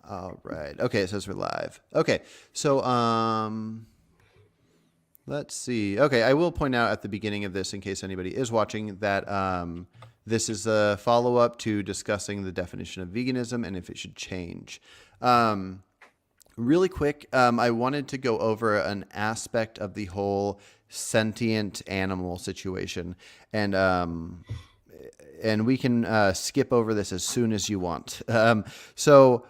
All right. Okay, it says we're live. Okay. So let's see. Okay, I will point out at the beginning of this, in case anybody is watching, that this is a follow-up to discussing the definition of veganism and if it should change. Really quick, I wanted to go over an aspect of the whole sentient animal situation, and we can skip over this as soon as you want. So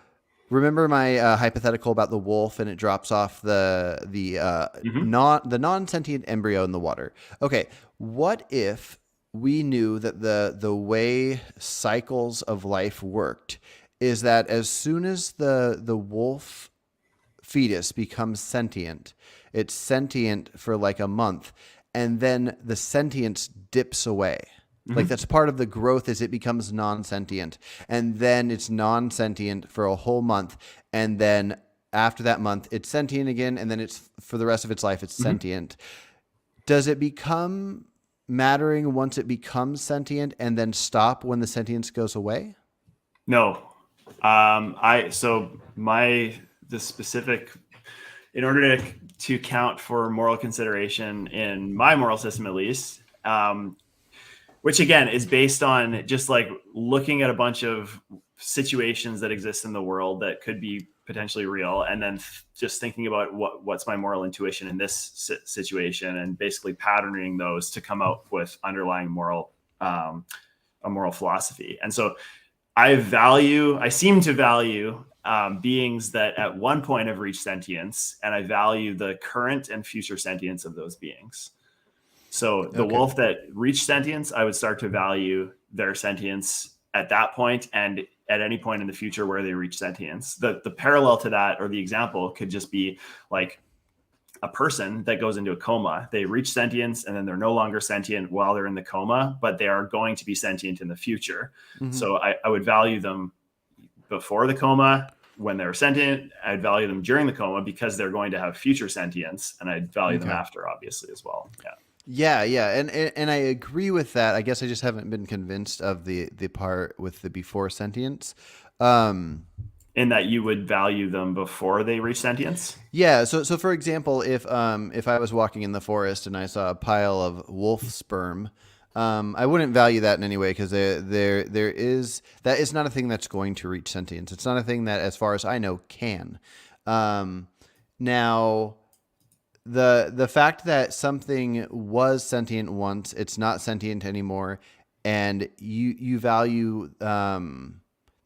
remember my hypothetical about the wolf, and it drops off Hmm. the non sentient embryo in the water. Okay, what if we knew that the way cycles of life worked is that as soon as the wolf fetus becomes sentient, it's sentient for like a month, and then the sentience dips away. Like Hmm. that's part of the growth is it becomes non-sentient, and then it's non-sentient for a whole month, and then after that month it's sentient again, and then it's for the rest of its life it's Hmm. sentient. Does it become mattering once it becomes sentient and then stop when the sentience goes away? No. I so my the specific in order to count for moral consideration in my moral system at least, which again is based on just like looking at a bunch of situations that exist in the world that could be potentially real, and then just thinking about what's my moral intuition in this situation, and basically patterning those to come out with underlying moral a moral philosophy. And so I seem to value beings that at one point have reached sentience, and I value the current and future sentience of those beings. So the Okay. wolf that reached sentience, I would start to value their sentience at that point and at any point in the future where they reach sentience. The parallel to that, or the example, could just be like a person that goes into a coma. They reach sentience and then they're no longer sentient while they're in the coma, but they are going to be sentient in the future. Mm-hmm. So I would value them before the coma. When they're sentient, I'd value them during the coma because they're going to have future sentience, and I'd value them Okay. after, obviously, as well. Yeah. Yeah, and I agree with that. I guess I just haven't been convinced of the part with the before sentience. Um, In that you would value them before they reach sentience. yeah, so for example, if I was walking in the forest and I saw a pile of wolf sperm, I wouldn't value that in any way because there is that is not a thing that's going to reach sentience. It's not a thing that, as far as I know, can. Um, now the fact that something was sentient once, it's not sentient anymore, and you value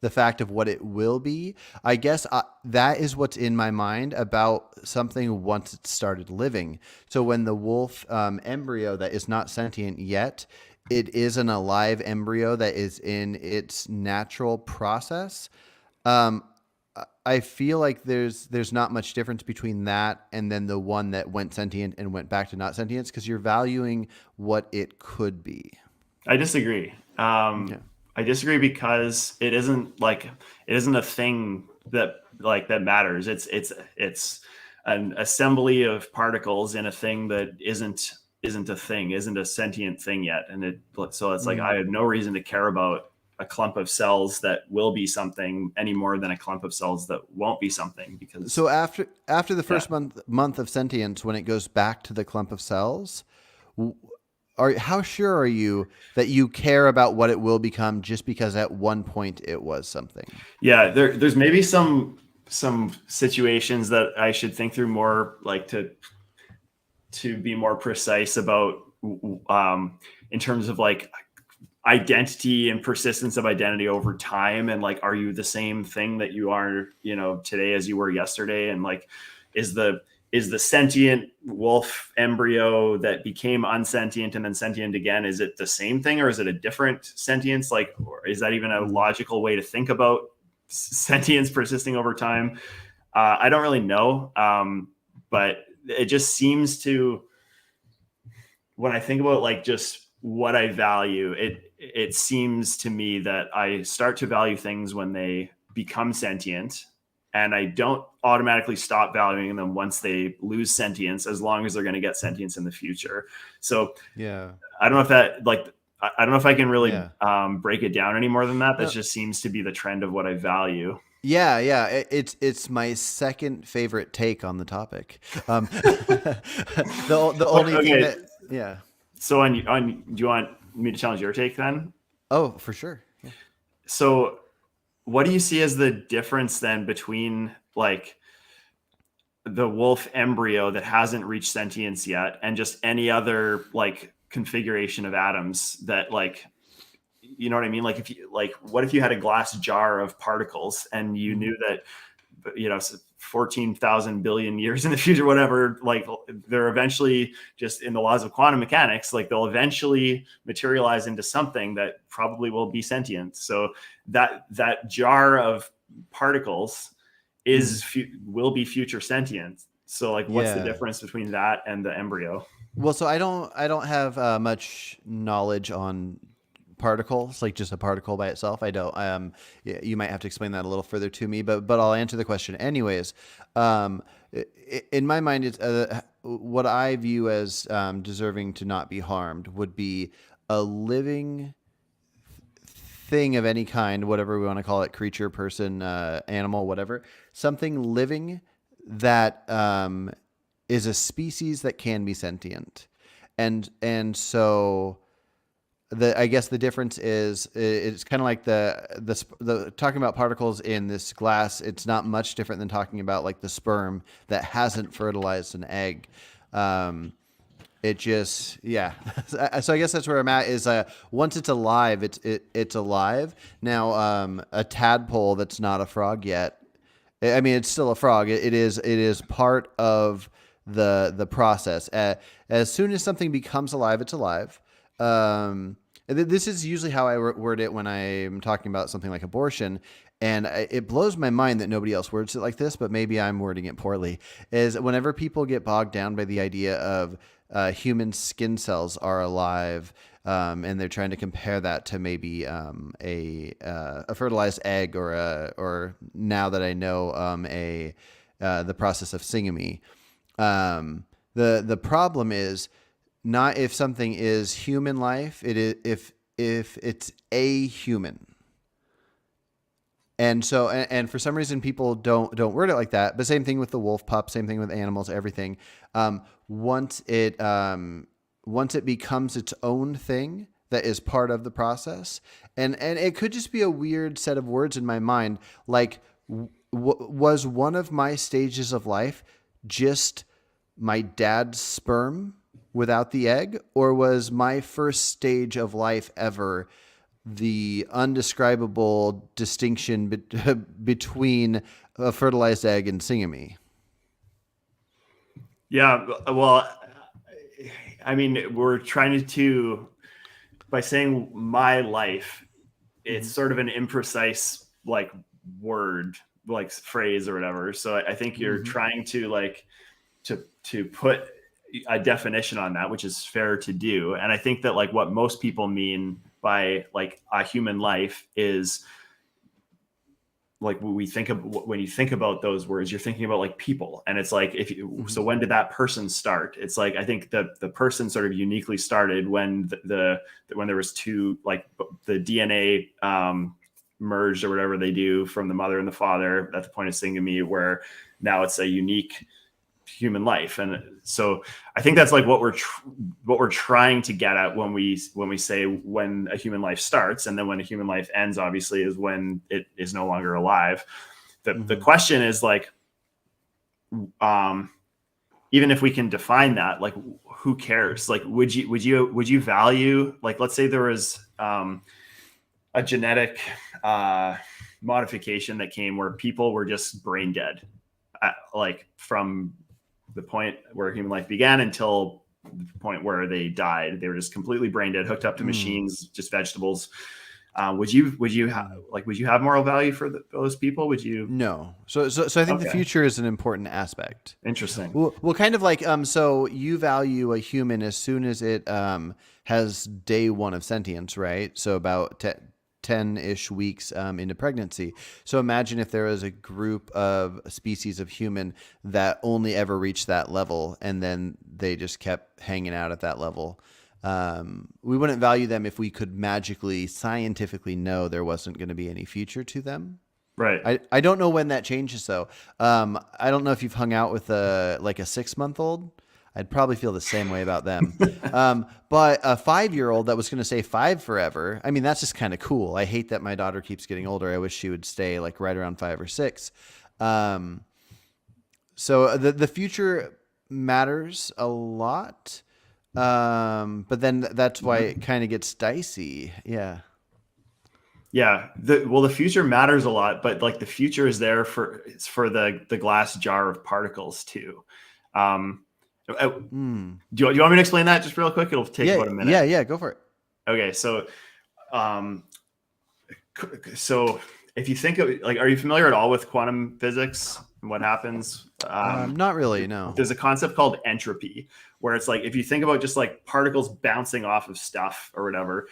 the fact of what it will be. I guess that is what's in my mind about something once it started living. So when the wolf embryo that is not sentient yet, it is an alive embryo that is in its natural process. Um, I feel like there's not much difference between that and then the one that went sentient and went back to not sentience because you're valuing what it could be. I disagree. Okay. I disagree because it isn't a thing that matters. It's an assembly of particles in a thing that isn't a thing, isn't a sentient thing yet. And so it's like I Mm. have no reason to care about a clump of cells that will be something any more than a clump of cells that won't be something, because So after the yeah. first month of sentience, when it goes back to the clump of cells, are how sure are you that you care about what it will become just because at one point it was something? Yeah, there's maybe some situations that I should think through more, like to be more precise about, in terms of like identity and persistence of identity over time, and like, are you the same thing that you are, today as you were yesterday? And like, is the sentient wolf embryo that became unsentient and then sentient again, is it the same thing, or is it a different sentience? Like, or is that even a Mm. logical way to think about sentience persisting over time? I don't really know, but it just seems to, when I think about like just what I value, it seems to me that I start to value things when they become sentient, and I don't automatically stop valuing them once they lose sentience, as long as they're going to get sentience in the future. So Yeah. I don't know if that like I don't know if I can really Yeah. break it down any more than that. That No, just seems to be the trend of what I value. Yeah. It's my second favorite take on the topic. The only thing Okay, that yeah. so on do you want me to challenge your take then? Oh, for sure. Yeah. So what do you see as the difference then between like the wolf embryo that hasn't reached sentience yet and just any other like configuration of atoms that like, you know what I mean? Like if you like, what if you had a glass jar of particles and you Mhm. knew that, 14,000 billion years in the future, whatever, like they're eventually just in the laws of quantum mechanics, like they'll eventually materialize into something that probably will be sentient. So that jar of particles Mhm. will be future sentient. So like, what's the Yeah. difference between that and the embryo? Well, so I don't have much knowledge on particles, like just a particle by itself. I don't. You might have to explain that a little further to me, but I'll answer the question anyways. In my mind, it's what I view as deserving to not be harmed would be a living thing of any kind, whatever we want to call it, creature, person, animal, whatever, something living that is a species that can be sentient. And so I guess the difference is it's kind of like the talking about particles in this glass. It's not much different than talking about like the sperm that hasn't fertilized an egg. Um, it just yeah. So I guess that's where I'm at. Is once it's alive, it's alive. Now a tadpole that's not a frog yet. I mean, it's still a frog. It is part of the process. As soon as something becomes alive, it's alive. This is usually how I word it when I'm talking about something like abortion. And it blows my mind that nobody else words it like this, but maybe I'm wording it poorly. Is whenever people get bogged down by the idea of human skin cells are alive, and they're trying to compare that to maybe a fertilized egg or now that I know a the process of singamy. The problem is not if something is human life. It is if it's a human. And for some reason people don't word it like that. But same thing with the wolf pup. Same thing with animals. Everything. Once it becomes its own thing that is part of the process, and it could just be a weird set of words in my mind. Like, was one of my stages of life just my dad's sperm without the egg, or was my first stage of life ever the undescribable distinction between a fertilized egg and singamy? Yeah. Well, I mean, we're trying to, by saying my life, it's Mm-hmm. sort of an imprecise like word, like phrase or whatever. So I think you're Mm-hmm. trying to like to put a definition on that, which is fair to do. And I think that like what most people mean by like a human life is like when you think about those words, you're thinking about like people. And it's like, if you, Mm-hmm. so when did that person start? It's like, I think the person sort of uniquely started when when there was two, like the DNA merged or whatever they do from the mother and the father at the point of singamy, where now it's a unique human life. And so I think that's like what we're trying to get at when we say when a human life starts, and then when a human life ends obviously is when it is no longer alive. The Mm-hmm. question is like, um even if we can define that, like who cares? Like would you value, like, let's say there was a genetic modification that came where people were just brain dead, like from the point where human life began until the point where they died. They were just completely brain dead, hooked up to Mm-hmm. machines, just vegetables. Would you have moral value for those people? Would you? No. So I think the Okay, future is an important aspect. interesting. Well, kind of like so you value a human as soon as it has day one of sentience, right? So about 10-ish weeks into pregnancy. So imagine if there was a group of species of human that only ever reached that level, and then they just kept hanging out at that level. We wouldn't value them if we could magically, scientifically know there wasn't going to be any future to them. Right. I don't know when that changes though. I don't know if you've hung out with like a 6-month-old. I'd probably feel the same way about them. But a 5-year-old that was going to stay 5 forever. I mean, that's just kind of cool. I hate that my daughter keeps getting older. I wish she would stay like right around 5 or 6. So the future matters a lot. But then that's why it kind of gets dicey. Yeah. Yeah. The future matters a lot, but like the future is there for the glass jar of particles too. Do you want me to explain that just real quick? It'll take about a minute. Yeah. Go for it. Okay. So if you think of like, are you familiar at all with quantum physics and what happens? Not really. No. There's a concept called entropy, where it's like if you think about just like particles bouncing off of stuff or whatever,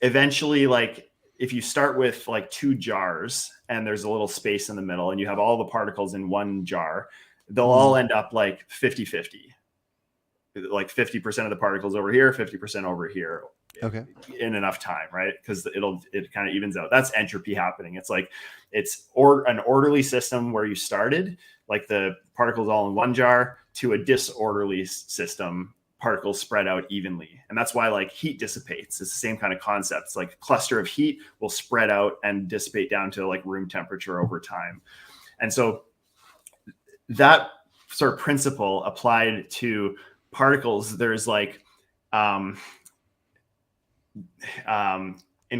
eventually, like if you start with like 2 jars and there's a little space in the middle and you have all the particles in one jar, they'll all end up like 50-50. Like 50% of the particles over here, 50% over here. Okay. In enough time, right? Because it kind of evens out. That's entropy happening. It's like an orderly system where you started, like the particles all in one jar, to a disorderly system, particles spread out evenly. And that's why like heat dissipates. It's the same kind of concept. It's like a cluster of heat will spread out and dissipate down to like room temperature over time. And so that sort of principle applied to particles, there's like in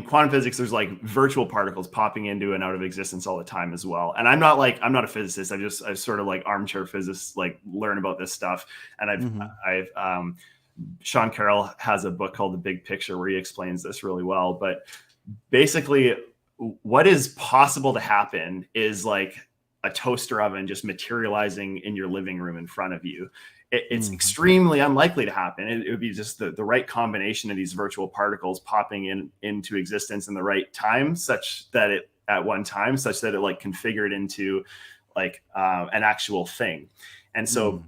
quantum physics, there's like virtual particles popping into and out of existence all the time as well. And I'm not a physicist. I sort of like armchair physicists, like learn about this stuff. And I've Sean Carroll has a book called The Big Picture where he explains this really well. But basically what is possible to happen is like a toaster oven just materializing in your living room in front of you. It's extremely unlikely to happen. It would be just the right combination of these virtual particles popping into existence in the right time, such that it like configured into like an actual thing. And so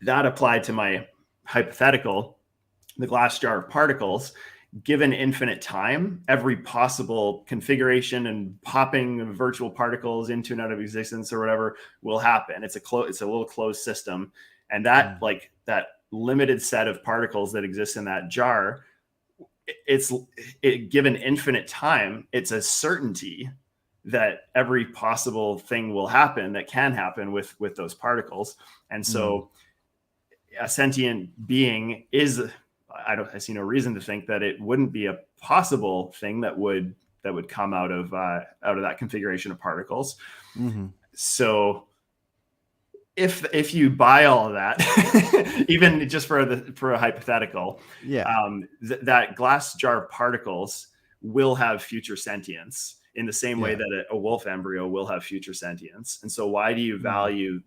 that applied to my hypothetical, the glass jar of particles. Given infinite time, every possible configuration and popping of virtual particles into and out of existence or whatever will happen. It's a little closed system. And that like that limited set of particles that exist in that jar, given infinite time, it's a certainty that every possible thing will happen that can happen with those particles. And so a sentient being is, I see no reason to think that it wouldn't be a possible thing that would come out of that configuration of particles. So if you buy all of that, even just for a hypothetical, that glass jar of particles will have future sentience in the same way that a wolf embryo will have future sentience. And so why do you value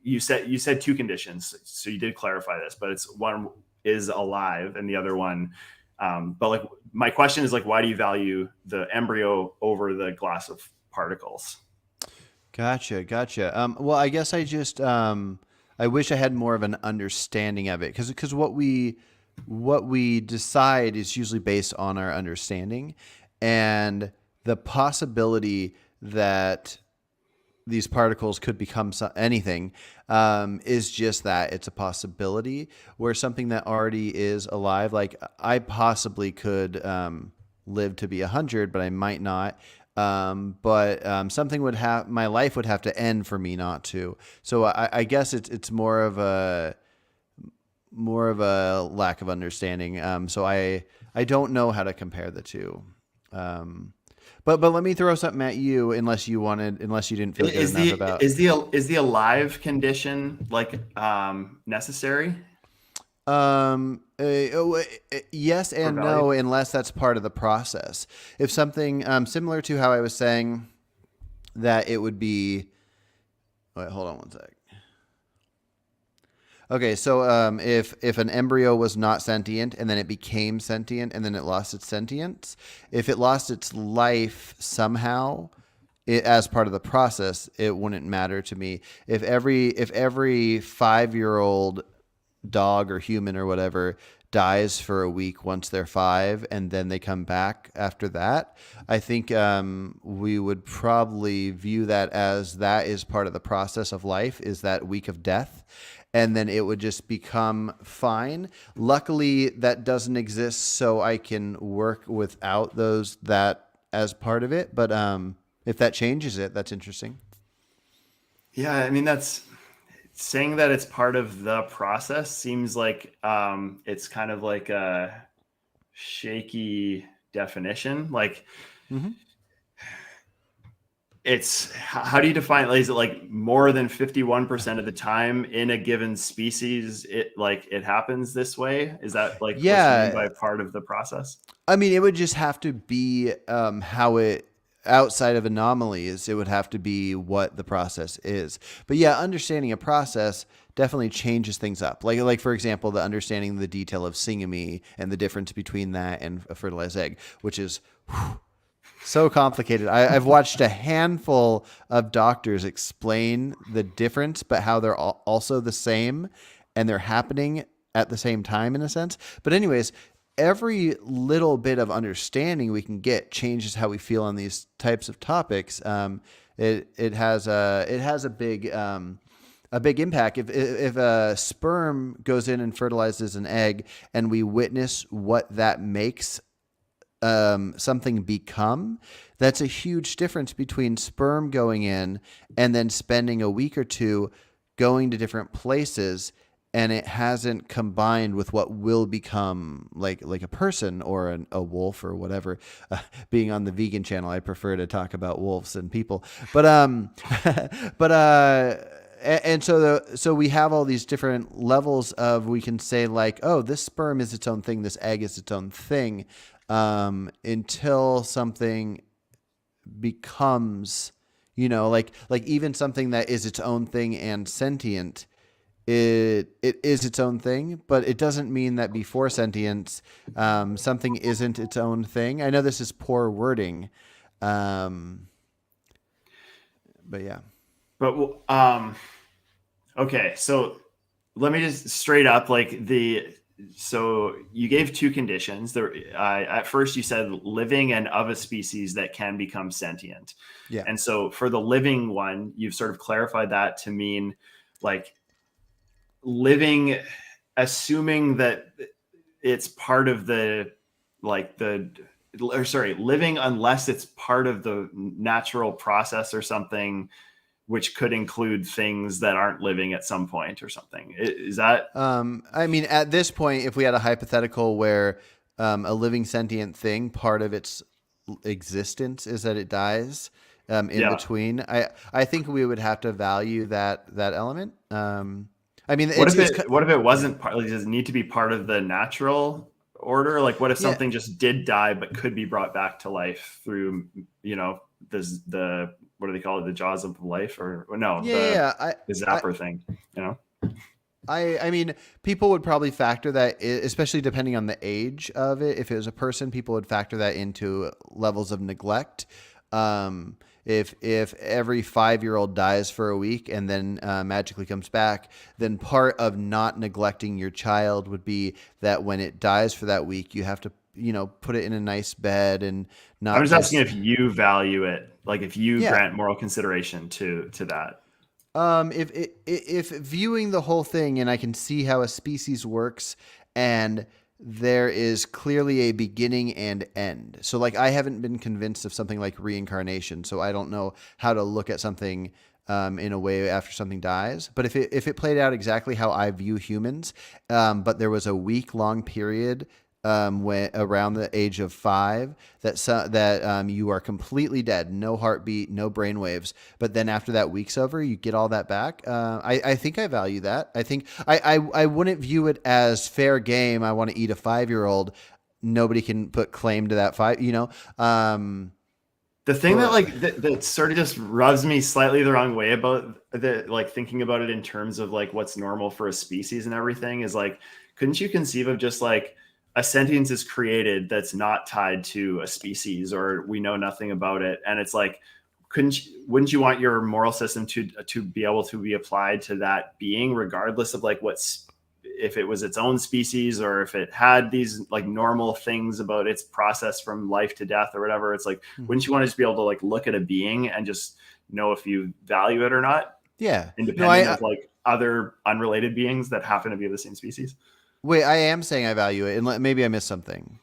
you said 2 conditions, so you did clarify this, but it's one is alive and the other one but like my question is like, why do you value the embryo over the glass of particles? Gotcha. Well, I guess I just I wish I had more of an understanding of it because what we decide is usually based on our understanding, and the possibility that these particles could become anything is just that it's a possibility. Where something that already is alive, like I possibly could live to be 100, but I might not. But something my life would have to end for me not to. So I guess it's more of a lack of understanding. So I don't know how to compare the two. But let me throw something at you, unless you didn't feel good enough about. Is the alive condition like necessary? Yes and no, unless that's part of the process. If something similar to how I was saying that it would be. Wait, hold on one sec. Okay, so if an embryo was not sentient and then it became sentient and then it lost its sentience, if it lost its life somehow, as part of the process, it wouldn't matter to me. If every 5-year-old dog or human or whatever dies for a week once they're 5 and then they come back after that, I think we would probably view that is part of the process of life, is that week of death. And then it would just become fine. Luckily, that doesn't exist, so I can work without that as part of it. But if that changes it, that's interesting. Yeah, I mean, that's saying that it's part of the process seems like it's kind of like a shaky definition. Like, Mm-hmm. it's how do you define, like, is it like more than 51% of the time in a given species it happens this way? Is that like what you mean Yeah, by part of the process? I mean, it would just have to be how it, outside of anomalies, it would have to be what the process is. But yeah, understanding a process definitely changes things up. Like for example, the understanding the detail of singamy and the difference between that and a fertilized egg, which is so complicated. I've watched a handful of doctors explain the difference, but how they're also the same and they're happening at the same time in a sense. But anyways, every little bit of understanding we can get changes how we feel on these types of topics. It has a big impact. If a sperm goes in and fertilizes an egg, and we witness what that makes something become, that's a huge difference between sperm going in and then spending a week or two going to different places, and it hasn't combined with what will become like a person or a wolf or whatever. Being on the vegan channel, I prefer to talk about wolves and people, but but and so we have all these different levels of, we can say like, oh, this sperm is its own thing, this egg is its own thing, until something becomes, like even something that is its own thing and sentient, it is its own thing, but it doesn't mean that before sentience, something isn't its own thing. I know this is poor wording, but yeah. But okay, so let me just straight up, like, so you gave two conditions there. At first you said living and of a species that can become sentient. Yeah. And so for the living one, you've sort of clarified that to mean like living, assuming that it's part of living unless it's part of the natural process or something, which could include things that aren't living at some point or something. Is that? I mean, at this point, if we had a hypothetical where a living sentient thing, part of its existence is that it dies in Yeah. between, I think we would have to value that element. I mean, What it's if it wasn't part? Like, does it need to be part of the natural order? Like, what if yeah. something just did die but could be brought back to life through, the what do they call it? The jaws of life, or no, the zapper thing, I mean, people would probably factor that, especially depending on the age of it. If it was a person, people would factor that into levels of neglect. If every 5-year-old dies for a week and then magically comes back, then part of not neglecting your child would be that when it dies for that week, you have to, put it in a nice bed and not. I'm just asking if you value it, like if you Yeah. grant moral consideration to that. If viewing the whole thing, and I can see how a species works, and there is clearly a beginning and end. So like, I haven't been convinced of something like reincarnation, so I don't know how to look at something in a way after something dies. But if it played out exactly how I view humans, but there was a week-long period when around the age of 5 that you are completely dead, no heartbeat, no brain waves, but then after that week's over, you get all that back. I think I value that. I think I wouldn't view it as fair game. I want to eat a 5-year-old. Nobody can put claim to that 5. The thing that sort of just rubs me slightly the wrong way about thinking about it in terms of like what's normal for a species and everything is like, couldn't you conceive of just like a sentience is created that's not tied to a species, or we know nothing about it, and it's like, wouldn't you want your moral system to be able to be applied to that being, regardless of like if it was its own species or if it had these like normal things about its process from life to death or whatever. It's like, wouldn't you want to just be able to like look at a being and just know if you value it or not, Yeah. No, independent of like other unrelated beings that happen to be of the same species? wait, I am saying I value it, and maybe I missed something.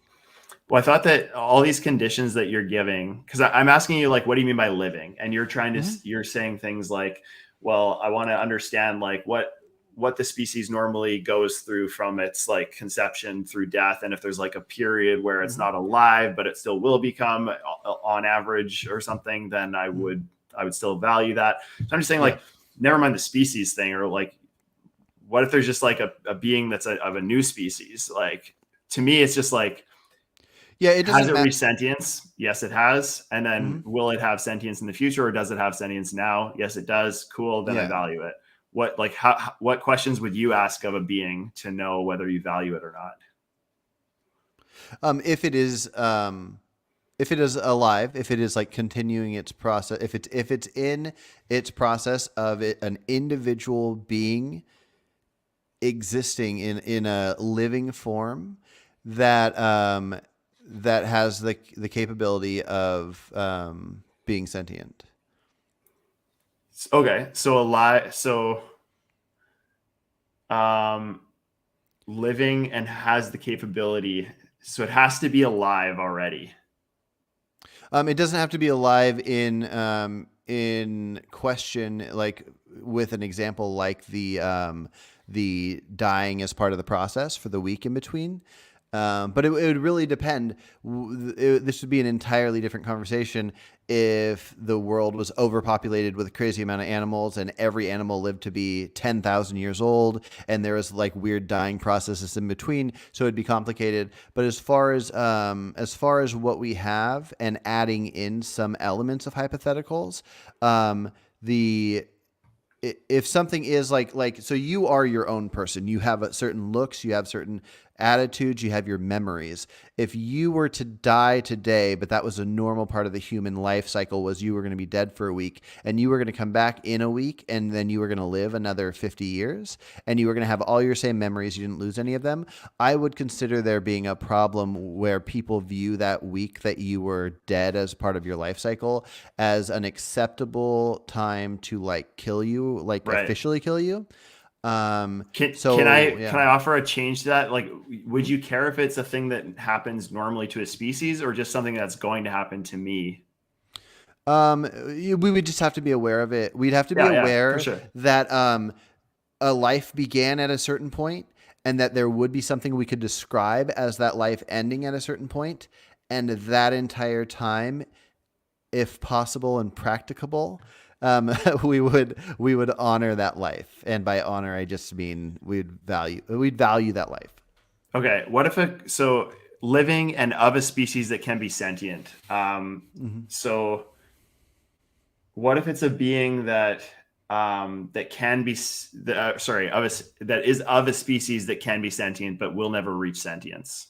Well, I thought that all these conditions that you're giving, because I'm asking you, like, what do you mean by living? And you're trying to, you're saying things like, well, I want to understand like what the species normally goes through from its like conception through death. And if there's like a period where it's not alive, but it still will become on average or something, then I would still value that. So I'm just saying like, never mind the species thing, or like, what if there's just like a being that's of a new species? Like, to me, it's just like, yeah, it doesn't has it reached sentience? Yes, it has. And then will it have sentience in the future, or does it have sentience now? Yes, it does. Cool. Then I value it. What questions would you ask of a being to know whether you value it or not? If it is alive, if it is like continuing its process, if it's in its process of an individual being existing in a living form that that has the capability of being sentient. Okay, so alive, living and has the capability, so it has to be alive already. It doesn't have to be alive in question, like with an example like the dying as part of the process for the week in between. But it would really depend. This would be an entirely different conversation if the world was overpopulated with a crazy amount of animals and every animal lived to be 10,000 years old and there was like weird dying processes in between. So it'd be complicated. But as far as what we have and adding in some elements of hypotheticals, if something is like, so you are your own person, you have certain looks, you have certain attitudes, you have your memories. If you were to die today, but that was a normal part of the human life cycle, was you were going to be dead for a week and you were going to come back in a week and then you were going to live another 50 years and you were going to have all your same memories, you didn't lose any of them, I would consider there being a problem where people view that week that you were dead as part of your life cycle as an acceptable time to like kill you, like officially kill you. Can I offer a change to that? Like, would you care if it's a thing that happens normally to a species or just something that's going to happen to me? We would just have to be aware of it. We'd have to be aware that a life began at a certain point and that there would be something we could describe as that life ending at a certain point, and that entire time, if possible and practicable, we would honor that life. And by honor, I just mean we'd value that life. Okay. What if so living and of a species that can be sentient? So what if it's a being that can be that is of a species that can be sentient but will never reach sentience?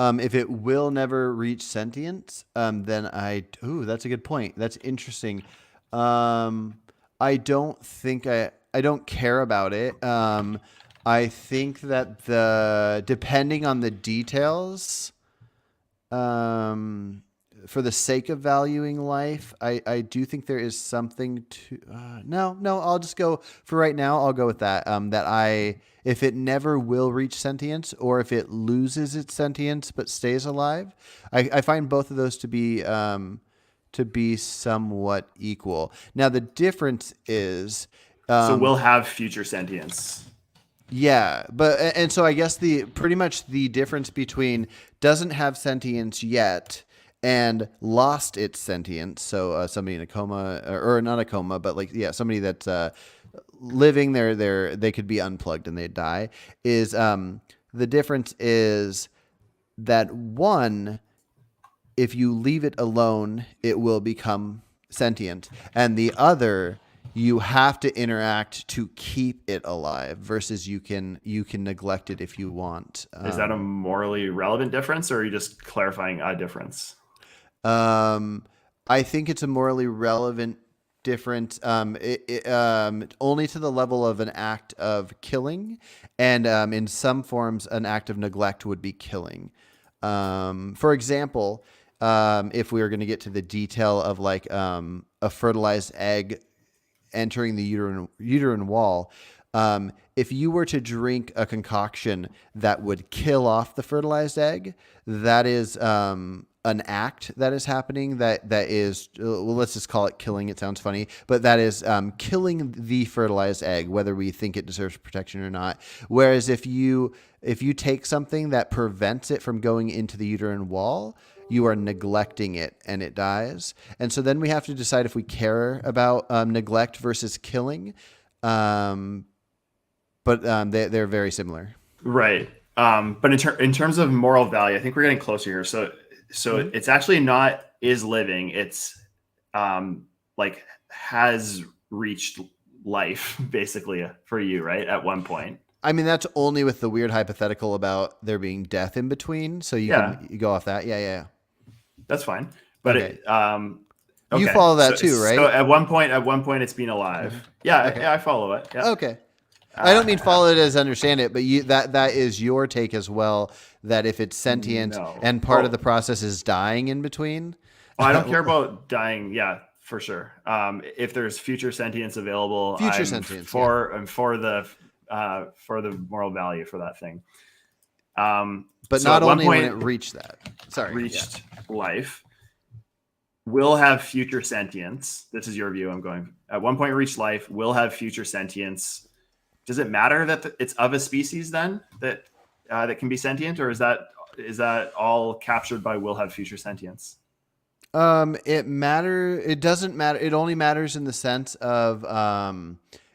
If it will never reach sentience, then that's a good point. That's interesting. I don't think I don't care about it. I think that depending on the details, for the sake of valuing life, I do think there is something to, no, I'll just go for right now. I'll go with that. If it never will reach sentience or if it loses its sentience, but stays alive, I find both of those to be somewhat equal. Now, the difference is, so we'll have future sentience. Yeah, and so I guess pretty much the difference between doesn't have sentience yet and lost its sentience. So somebody in a coma, or not a coma, but somebody that's living they could be unplugged and they'd die. Is the difference is that one, if you leave it alone, it will become sentient, and the other, you have to interact to keep it alive versus you can neglect it if you want. Is that a morally relevant difference, or are you just clarifying a difference? I think it's a morally relevant different, only to the level of an act of killing, and in some forms, an act of neglect would be killing. For example, if we were going to get to the detail of like a fertilized egg entering the uterine wall, if you were to drink a concoction that would kill off the fertilized egg, that is an act that is happening that is, well, let's just call it killing. It sounds funny, but that is killing the fertilized egg, whether we think it deserves protection or not. Whereas if you take something that prevents it from going into the uterine wall, you are neglecting it and it dies. And so then we have to decide if we care about neglect versus killing. But they're very similar. Right. But in terms of moral value, I think we're getting closer here. So it's actually not is living. It's like has reached life basically for you, right? At one point. I mean, that's only with the weird hypothetical about there being death in between. So you go off that. Yeah. That's fine. But okay. Okay. You follow that too, right? So at one point it's been alive. Mm-hmm. Yeah, okay. I follow it. Yeah. Okay. I don't mean follow it as understand it, but that is your take as well, that if it's sentient and part of the process is dying in between. I don't care about dying. Yeah, for sure. If there's future sentience available, I'm for the moral value for that thing. But so not only when it reached that. Life will have future sentience. This is your view. I'm going at one point reached life will have future sentience. Does it matter that it's of a species then that can be sentient, or is that all captured by will have future sentience? It doesn't matter. It only matters in the sense of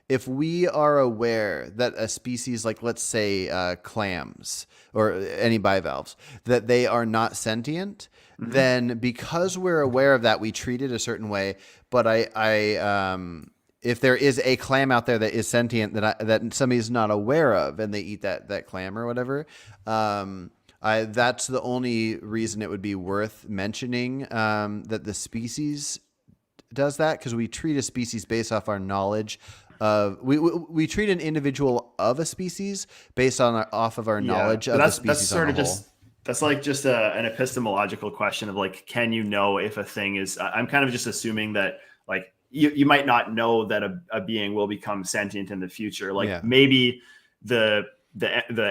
if we are aware that a species, like let's say clams or any bivalves, that they are not sentient, mm-hmm. then because we're aware of that, we treat it a certain way. But if there is a clam out there that is sentient that somebody's not aware of, and they eat that clam or whatever, that's the only reason it would be worth mentioning that the species does that, because we treat a species based off our knowledge of we treat an individual of a species based on off of our knowledge of the species. That's sort of that's like just an epistemological question of like, can you know if a thing is? I'm kind of just assuming that like. You might not know that a being will become sentient in the future. Like maybe the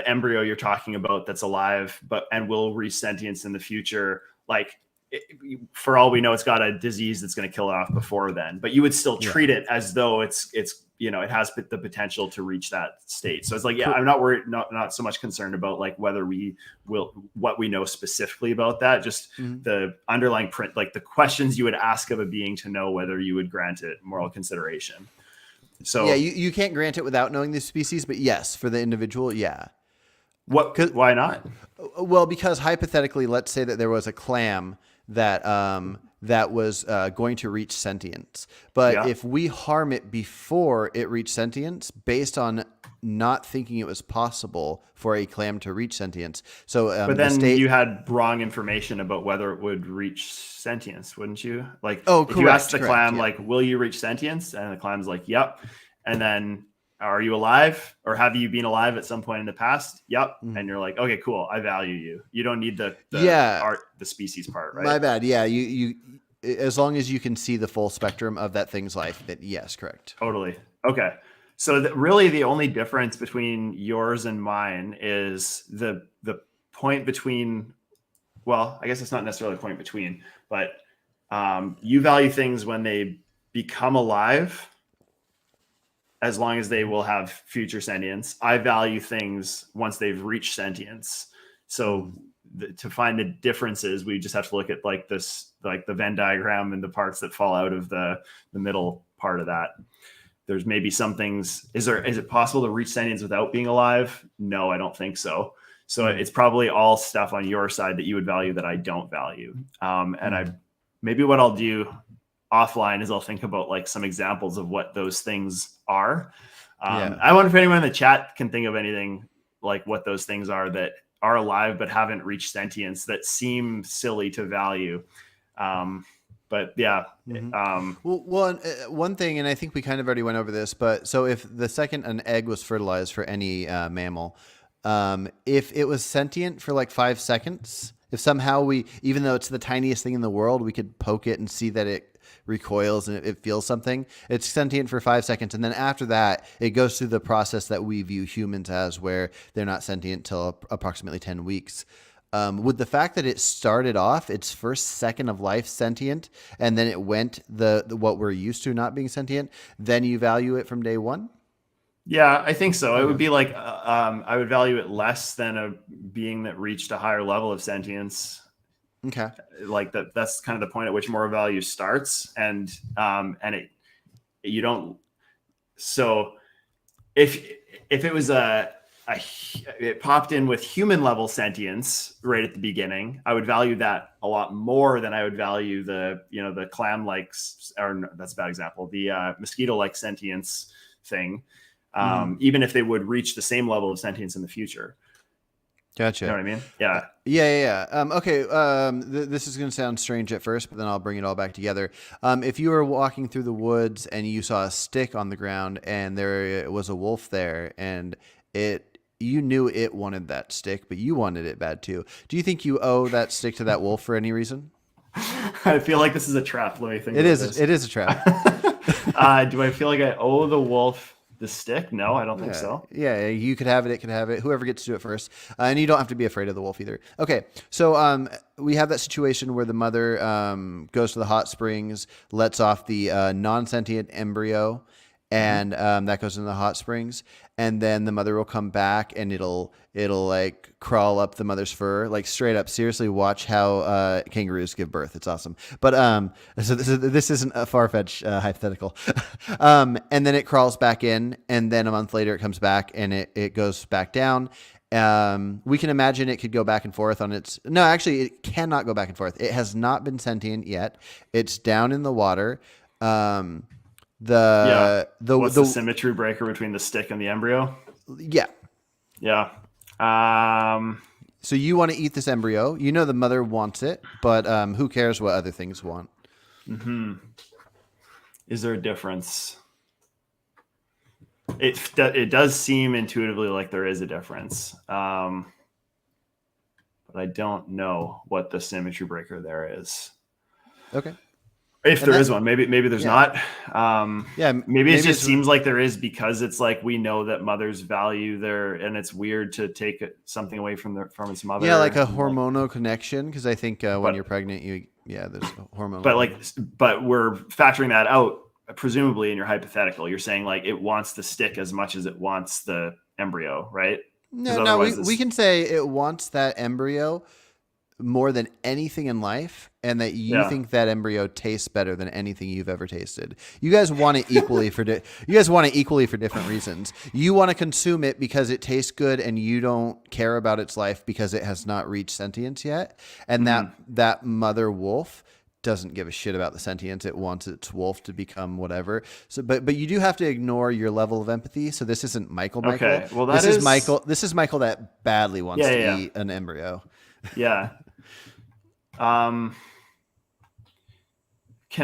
embryo you're talking about that's alive, and will reach sentience in the future. Like for all we know, it's got a disease that's going to kill it off before then. But you would still treat it as though it's it has the potential to reach that state. So it's like, I'm not worried, not so much concerned about like whether what we know specifically about that, just the underlying print, like the questions you would ask of a being to know whether you would grant it moral consideration. So you can't grant it without knowing the species, but yes, for the individual, yeah. Why not? Well, because hypothetically, let's say that there was a clam that was going to reach sentience. But if we harm it before it reached sentience, based on not thinking it was possible for a clam to reach sentience. So, but then you had wrong information about whether it would reach sentience, wouldn't you? Like, if you asked the clam, like, will you reach sentience? And the clam's like, yep. And then, are you alive, or have you been alive at some point in the past? Yep. And you're like, okay, cool. I value you. You don't need the species part, right? My bad. Yeah. You as long as you can see the full spectrum of that thing's life, then yes, correct. Totally. Okay. So really the only difference between yours and mine is the point between, well, I guess it's not necessarily a point between, but you value things when they become alive, as long as they will have future sentience. I value things once they've reached sentience. So to find the differences, we just have to look at like this, like the Venn diagram and the parts that fall out of the middle part of that. There's maybe some things. Is it possible to reach sentience without being alive? No, I don't think so. So it's probably all stuff on your side that you would value that I don't value. Maybe what I'll do offline is I'll think about like some examples of what those things are. I wonder if anyone in the chat can think of anything like what those things are that are alive but haven't reached sentience that seem silly to value. But yeah. One thing, and I think we kind of already went over this, but so if the second an egg was fertilized for any mammal, if it was sentient for like 5 seconds, if somehow even though it's the tiniest thing in the world, we could poke it and see that it recoils and it feels something, it's sentient for 5 seconds. And then after that, it goes through the process that we view humans as, where they're not sentient till approximately 10 weeks. Would the fact that it started off its first second of life sentient, and then it went the what we're used to not being sentient, then you value it from day one? Yeah, I think so. It would be like I would value it less than a being that reached a higher level of sentience. Okay. Like that's kind of the point at which moral value starts, and you don't. So if it was it popped in with human level sentience right at the beginning, I would value that a lot more than I would value the clam like, or no, that's a bad example, the mosquito like sentience thing, even if they would reach the same level of sentience in the future. Gotcha. You know what I mean? Yeah. Yeah. Okay. This is going to sound strange at first, but then I'll bring it all back together. If you were walking through the woods and you saw a stick on the ground and there was a wolf there, and you knew it wanted that stick, but you wanted it bad too, do you think you owe that stick to that wolf for any reason? I feel like this is a trap. Let me think. It is a trap. Do I feel like I owe the wolf the stick? No, I don't think so. Yeah, you could have it. It could have it. Whoever gets to do it first. And you don't have to be afraid of the wolf either. Okay, so we have that situation where the mother goes to the hot springs, lets off the non-sentient embryo, and that goes into the hot springs. And then the mother will come back and it'll like crawl up the mother's fur, like straight up. Seriously, watch how kangaroos give birth. It's awesome. But so this isn't a far-fetched hypothetical. And then it crawls back in, and then a month later it comes back and it goes back down. We can imagine it could go back and forth on its. No, actually, it cannot go back and forth. It has not been sentient yet. It's down in the water. What's the symmetry breaker between the stick and the embryo? Yeah. So you want to eat this embryo. You know the mother wants it, but who cares what other things want? Is there a difference? It does seem intuitively like there is a difference, but I don't know what the symmetry breaker there is. Okay. If there is one, maybe there's not. Maybe it just seems like there is, because it's like we know that mothers value and it's weird to take something away from its mother. Yeah, like a hormonal connection, because I think when you're pregnant, there's a hormonal. But we're factoring that out, presumably in your hypothetical. You're saying like it wants the stick as much as it wants the embryo, right? No, we can say it wants that embryo more than anything in life, and that you think that embryo tastes better than anything you've ever tasted. You guys want it equally for different reasons. You want to consume it because it tastes good, and you don't care about its life because it has not reached sentience yet. And that mother wolf doesn't give a shit about the sentience. It wants its wolf to become whatever. So, but you do have to ignore your level of empathy. So this isn't Michael. Okay. Well, this is Michael. This is Michael that badly wants to eat an embryo. Yeah. Can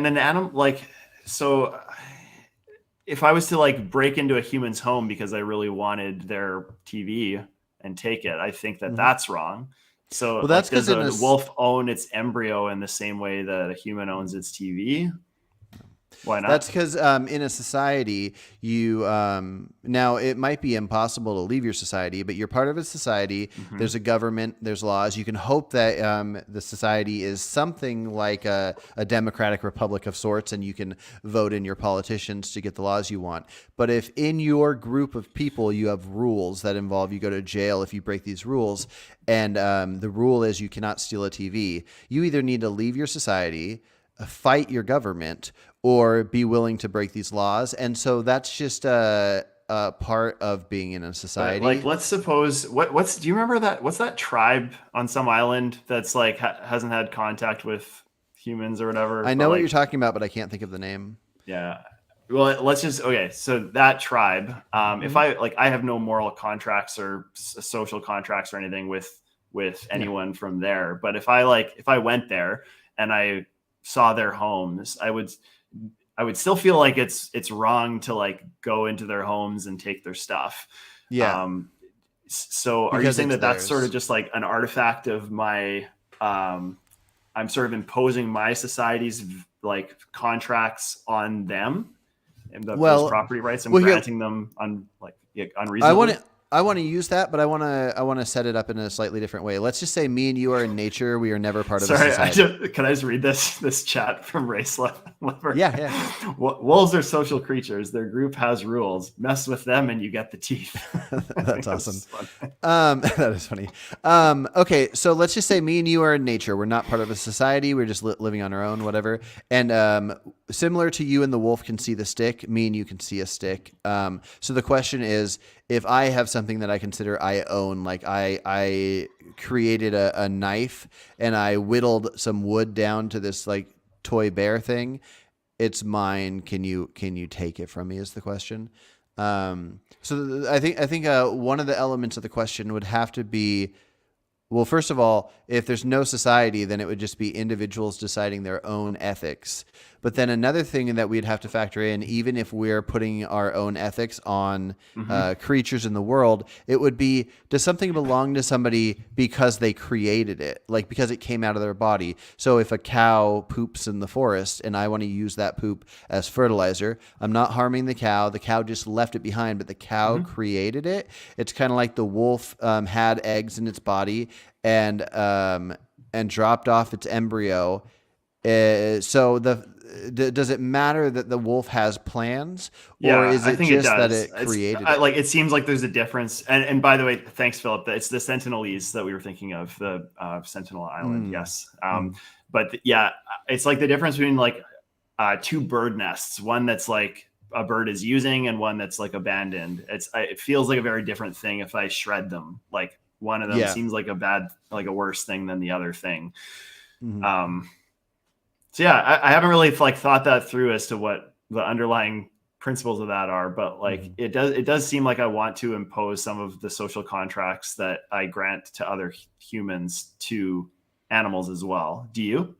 an animal so if I was to break into a human's home because I really wanted their TV and take it, I think that that's wrong. So that's does a wolf own its embryo in the same way that a human owns its TV? Why not? That's because in a society, you now it might be impossible to leave your society, but you're part of a society. There's a government, there's laws. You can hope that the society is something like a democratic republic of sorts, and you can vote in your politicians to get the laws you want. But if in your group of people you have rules that involve you go to jail if you break these rules, and the rule is you cannot steal a TV, you either need to leave your society, fight your government, or be willing to break these laws. And so that's just a part of being in a society. But let's suppose do you remember what's that tribe on some island that's hasn't had contact with humans or whatever? I know what you're talking about, but I can't think of the name. Yeah. Well, so that tribe, if I have no moral contracts or social contracts or anything with anyone from there, but if I went there and I saw their homes, I would still feel like it's wrong to like go into their homes and take their stuff. Yeah. So are you Because saying it's that that's sort of theirs. just like an artifact of my, I'm sort of imposing my society's like contracts on them and those Well, property rights. I'm well here granting them I want unreasonably. to use that, but I want to set it up in a slightly different way. Let's just say me and you are in nature. We are never part of a Sorry, society. can I just read this chat from Race Lover? Yeah, yeah. Wolves are social creatures. Their group has rules. Mess with them and you get the teeth. That's awesome. That is funny. Okay, so let's just say me and you are in nature. We're not part of a society. We're just living on our own, whatever. And similar to you and the wolf can see the stick, me and you can see a stick. So the question is, if I have something that I consider I own, like I created a knife and I whittled some wood down to this like toy bear thing, it's mine. Can you take it from me is the question. I think one of the elements of the question would have to be, well, first of all, if there's no society, then it would just be individuals deciding their own ethics. But then another thing that we'd have to factor in, even if we're putting our own ethics on creatures in the world, it would be, does something belong to somebody because they created it, like because it came out of their body? So if a cow poops in the forest and I want to use that poop as fertilizer, I'm not harming the cow. The cow just left it behind, but the cow created it. It's kind of like the wolf had eggs in its body and dropped off its embryo. Does it matter that the wolf has plans, or is it just that it created it? Like it seems like there's a difference. And by the way, thanks, Philip. It's the Sentinelese that we were thinking of, the Sentinel Island. Yes, but yeah, it's like the difference between like two bird nests. One that's like a bird is using, and one that's like abandoned. It feels like a very different thing if I shred them. Like one of them seems like a worse thing than the other thing. So yeah, I haven't really like thought that through as to what the underlying principles of that are, but like it does seem like I want to impose some of the social contracts that I grant to other humans to animals as well. Do you?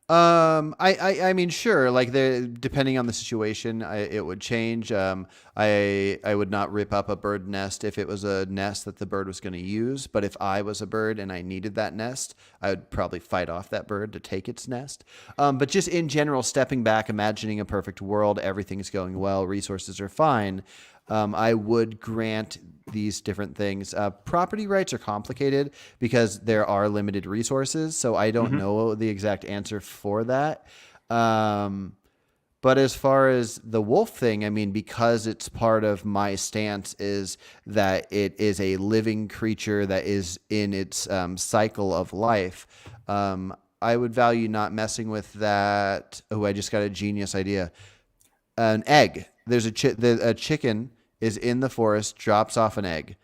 I mean, sure. Like depending on the situation, it would change. I would not rip up a bird nest if it was a nest that the bird was going to use. But if I was a bird and I needed that nest, I would probably fight off that bird to take its nest. But just in general, stepping back, imagining a perfect world, everything's going well, resources are fine. I would grant these different things. Property rights are complicated because there are limited resources, so I don't know the exact answer for that. But as far as the wolf thing, I mean, because it's part of my stance is that it is a living creature that is in its cycle of life. I would value not messing with that. Oh, I just got a genius idea. An egg. There's a chicken is in the forest, drops off an egg.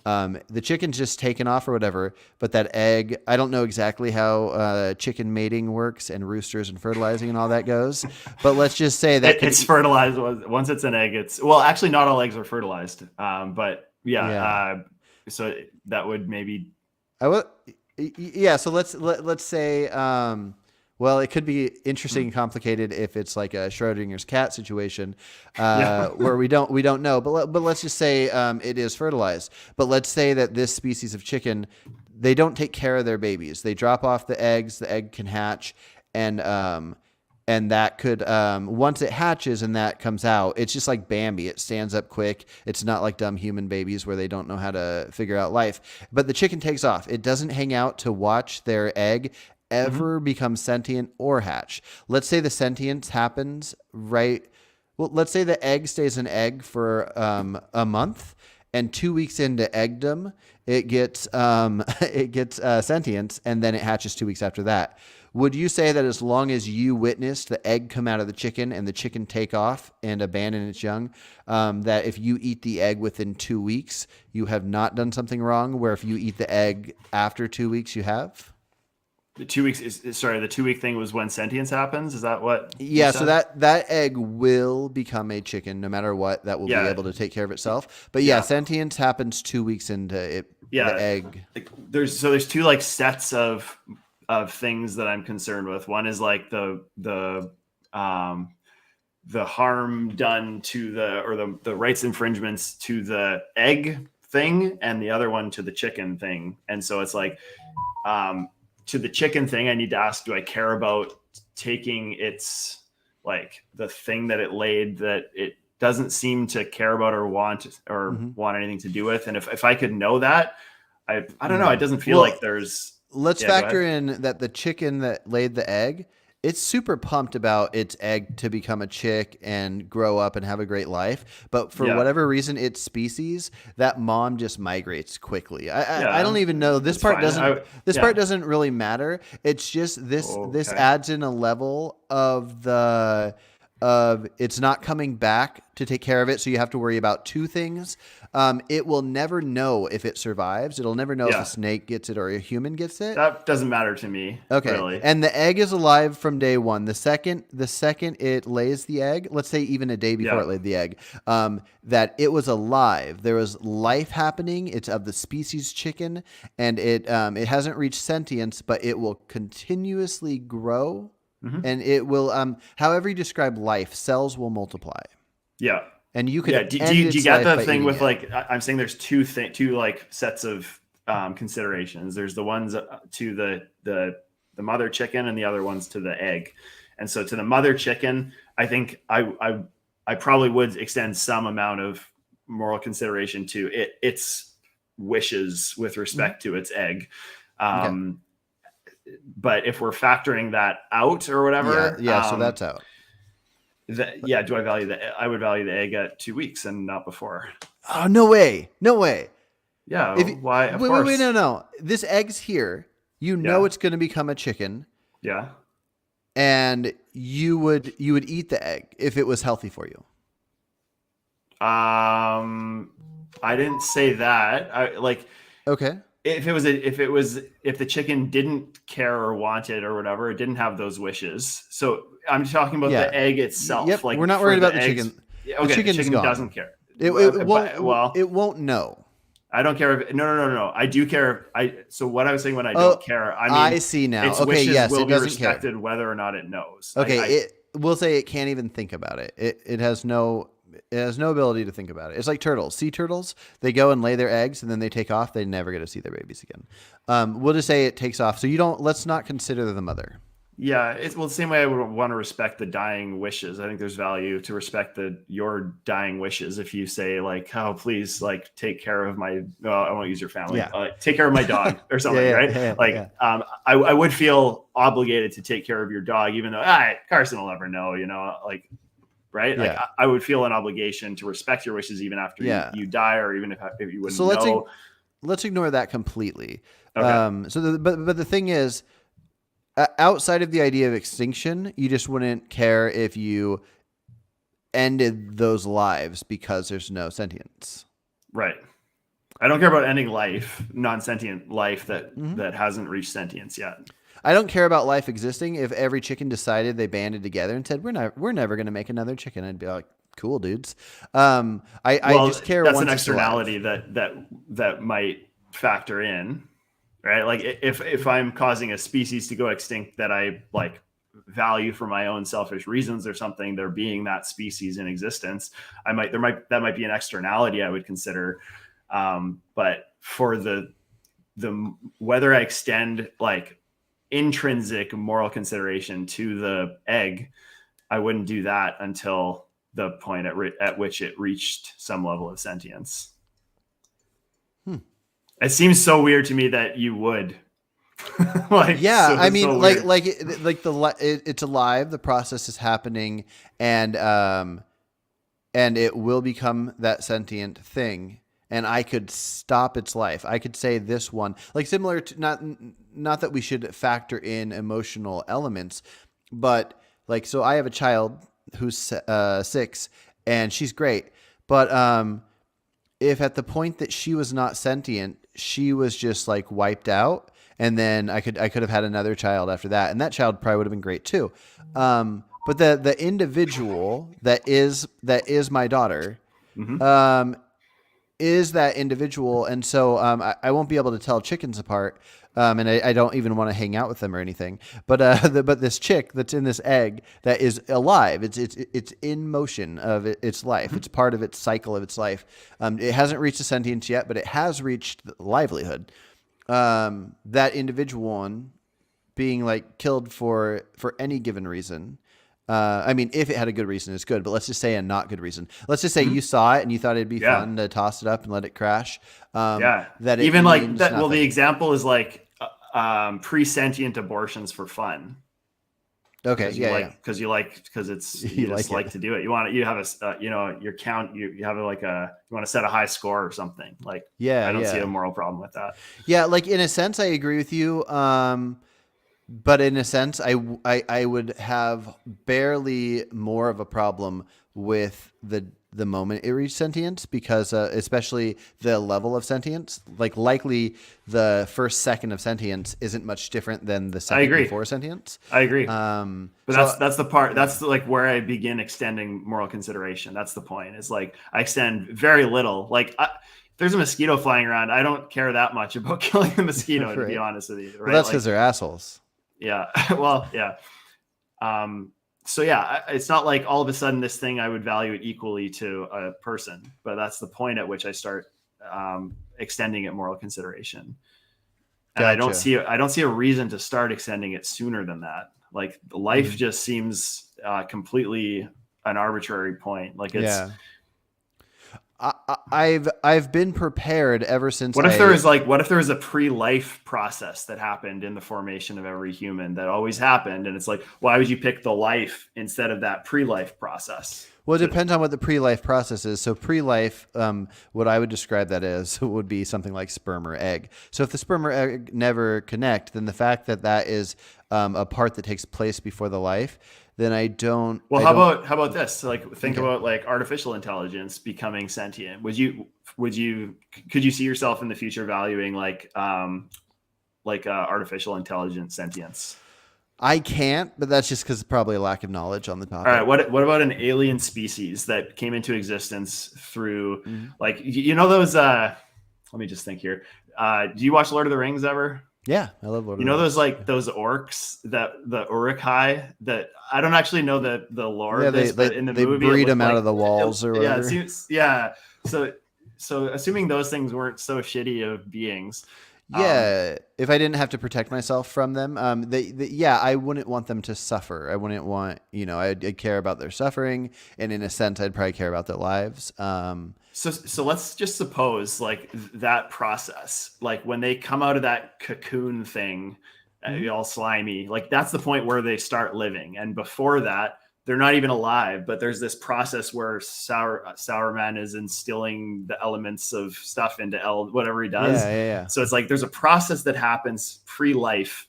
The chicken's just taken off or whatever, but that egg, I don't know exactly how chicken mating works and roosters and fertilizing and all that goes, but let's just say that it's fertilized. Once it's an egg, actually not all eggs are fertilized. But yeah. So that would maybe. So let's say, well, it could be interesting and complicated if it's like a Schrodinger's cat situation, where we don't know. But let's just say it is fertilized. But let's say that this species of chicken, they don't take care of their babies. They drop off the eggs. The egg can hatch, and that could once it hatches and that comes out, it's just like Bambi. It stands up quick. It's not like dumb human babies where they don't know how to figure out life. But the chicken takes off. It doesn't hang out to watch their egg ever become sentient or hatch. Let's say the sentience happens right. Well, let's say the egg stays an egg for a month, and 2 weeks into eggdom, it gets sentience, and then it hatches 2 weeks after that. Would you say that as long as you witnessed the egg come out of the chicken and the chicken take off and abandon its young, that if you eat the egg within 2 weeks, you have not done something wrong, where if you eat the egg after 2 weeks, you have? The 2 weeks the 2 week thing was when sentience happens. Is that what? Yeah. So that egg will become a chicken no matter what. That will be able to take care of itself. But sentience happens 2 weeks into it. The egg. There's two like sets of things that I'm concerned with. One is like the harm done to the rights infringements to the egg thing, and the other one to the chicken thing. And so it's like, to the chicken thing, I need to ask, do I care about taking its, like, the thing that it laid that it doesn't seem to care about or want anything to do with? And if I could know that, I don't know, it doesn't feel like there's... Let's factor in that the chicken that laid the egg, it's super pumped about its egg to become a chick and grow up and have a great life. But for whatever reason, its species, that mom just migrates quickly. I don't even know. This part doesn't. This part doesn't really matter. It's just this. Okay. This adds in a level of it's not coming back to take care of it. So you have to worry about two things. It will never know if it survives. It'll never know if a snake gets it or a human gets it. That doesn't matter to me. Okay. Really. And the egg is alive from day one. The second it lays the egg, let's say even a day before it laid the egg, that it was alive. There was life happening. It's of the species chicken, and it hasn't reached sentience, but it will continuously grow. Mm-hmm. And it will, however you describe life, cells will multiply. Yeah. And you could. Do you get the thing with like, I'm saying there's two like sets of considerations. There's the ones to the mother chicken and the other ones to the egg. And so to the mother chicken, I think I probably would extend some amount of moral consideration to its wishes with respect to its egg. Okay. But if we're factoring that out or whatever, so that's out. Do I value I would value the egg at 2 weeks and not before. Oh, no way. Yeah. Why? Of course. Wait, no. This egg's here. You know it's going to become a chicken. Yeah. And you would eat the egg if it was healthy for you. I didn't say that. Okay. If the chicken didn't care or want it or whatever, it didn't have those wishes. So I'm talking about the egg itself. Yep. Like, we're not worried about the chicken. Okay, the chicken doesn't care. It won't know. I don't care if no. I do care. So what I was saying when I don't care, I mean, I see now. Its wishes will be respected whether or not it knows. Okay, we'll say it can't even think about it. It has no ability to think about it. It's like turtles. Sea turtles, they go and lay their eggs and then they take off. They never get to see their babies again. We'll just say it takes off. So let's not consider the mother. Yeah, it's the same way I would want to respect the dying wishes. I think there's value to respect your dying wishes. If you say like, oh, please, like, take care of my, I won't use your family. Yeah. Take care of my dog or something, right? I would feel obligated to take care of your dog, even though Carson will never know, right? Yeah. Like I would feel an obligation to respect your wishes even after you die, or even if you wouldn't know. Let's ignore that completely. Okay. But the thing is, outside of the idea of extinction, you just wouldn't care if you ended those lives because there's no sentience. Right. I don't care about ending life, non-sentient life that hasn't reached sentience yet. I don't care about life existing. If every chicken decided they banded together and said, we're never going to make another chicken, I'd be like, cool, dudes. I just care. That's an externality that might factor in, right? Like if I'm causing a species to go extinct that I like value for my own selfish reasons or something, there being that species in existence, that might be an externality I would consider. But for the whether I extend like intrinsic moral consideration to the egg, I wouldn't do that until the point at which it reached some level of sentience. It seems so weird to me that you would. It's alive. The process is happening, and it will become that sentient thing. And I could stop its life. I could say this one, like similar to not that we should factor in emotional elements, but like, so I have a child who's 6 and she's great. But if at the point that she was not sentient, she was just like wiped out, and then I could have had another child after that, and that child probably would have been great too. But the individual that is my daughter, is that individual. And so I won't be able to tell chickens apart. And I don't even want to hang out with them or anything. But but this chick that's in this egg that is alive, it's in motion of its life. It's part of its cycle of its life. It hasn't reached a sentience yet, but it has reached livelihood. That individual one being like killed for any given reason. I mean, if it had a good reason, it's good. But let's just say a not good reason. Let's just say you saw it and you thought it'd be fun to toss it up and let it crash. That it even like that. Nothing. Well, the example is like pre-sentient abortions for fun. Okay. Because it's you just like to do it. You have a your count. You have you want to set a high score or something. Like I don't see a moral problem with that. Yeah, like in a sense, I agree with you. But in a sense, I would have barely more of a problem with the moment it reached sentience, because especially the level of sentience, like likely the first second of sentience isn't much different than the second before sentience. I agree. But that's the part. That's like where I begin extending moral consideration. That's the point. Is like I extend very little. Like if there's a mosquito flying around, I don't care that much about killing the mosquito. Right. To be honest with you, right? Well, that's because they're assholes. Yeah. Well, yeah. So yeah, it's not like all of a sudden this thing I would value it equally to a person, but that's the point at which I start extending it moral consideration. And gotcha. I don't see a reason to start extending it sooner than that. Like life just seems completely an arbitrary point. Like it's. Yeah. I've been prepared ever since. What if there was a pre-life process that happened in the formation of every human that always happened, and it's like, why would you pick the life instead of that pre-life process? Well, it depends on what the pre-life process is. So pre-life, what I would describe that as would be something like sperm or egg. So if the sperm or egg never connect, then the fact that that is a part that takes place before the life, then I don't. Well, how about this? Like think about like artificial intelligence becoming sentient. Could you see yourself in the future valuing like artificial intelligence sentience? I can't, but that's just because probably a lack of knowledge on the topic. All right. What about an alien species that came into existence through like, those, let me just think here. Do you watch Lord of the Rings ever? Yeah, I love Lord of the Rings. Those orcs that the Uruk-hai that I don't actually know the lore. Yeah, but in the movie, breed them out of the walls or whatever. Yeah. So assuming those things weren't so shitty of beings. Yeah, if I didn't have to protect myself from them, I wouldn't want them to suffer. I wouldn't want, I'd care about their suffering, and in a sense, I'd probably care about their lives. So let's just suppose like that process, like when they come out of that cocoon thing, all slimy, like that's the point where they start living, and before that, they're not even alive, but there's this process where Sauron is instilling the elements of stuff into whatever he does. Yeah. So it's like there's a process that happens pre-life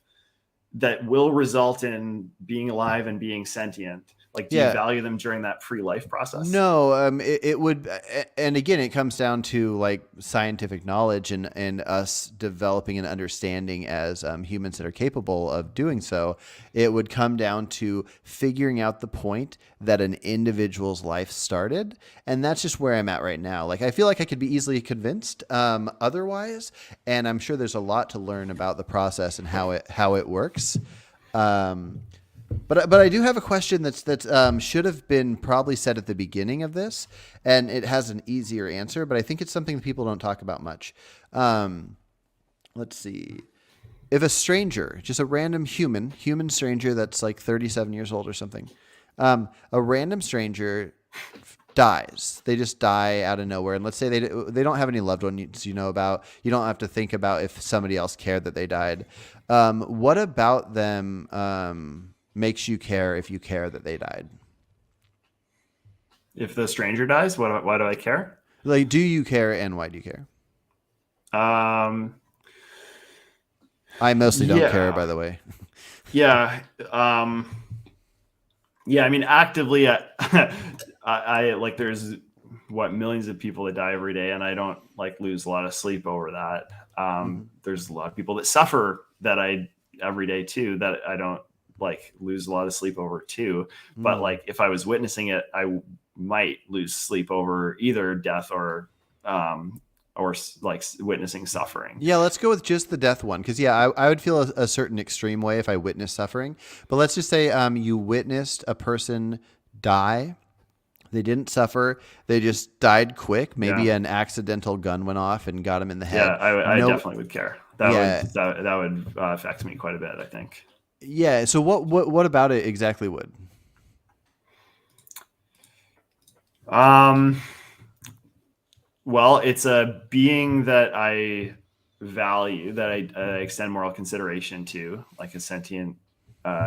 that will result in being alive and being sentient. Like, do you value them during that pre-life process? No, it would, and again, it comes down to like scientific knowledge and us developing an understanding as humans that are capable of doing so. It would come down to figuring out the point that an individual's life started, and that's just where I'm at right now. Like, I feel like I could be easily convinced otherwise, and I'm sure there's a lot to learn about the process and how it works. But I do have a question that should have been probably said at the beginning of this, and it has an easier answer, but I think it's something that people don't talk about much. Let's see. If a stranger, just a random human stranger that's like 37 years old or something, a random stranger dies. They just die out of nowhere. And let's say they don't have any loved ones you know about. You don't have to think about if somebody else cared that they died. What about them makes you care if you care that they died? If the stranger dies, why do I care? Like, do you care, and why do you care? I mostly don't care, by the way. Yeah. I mean, actively, I like, there's millions of people that die every day, and I don't like lose a lot of sleep over that. There's a lot of people that suffer every day too, that I don't like lose a lot of sleep over too. But like, if I was witnessing it, I might lose sleep over either death or or like witnessing suffering. Yeah, let's go with just the death one. Because, yeah, I would feel a certain extreme way if I witnessed suffering. But let's just say you witnessed a person die. They didn't suffer. They just died quick. Maybe Yeah. an accidental gun went off and got him in the Yeah, head. I No, definitely would care. yeah, That would affect me quite a bit, I think. yeah. So what about it exactly would? Um, well, it's a being that I value, that I extend moral consideration to, like a sentient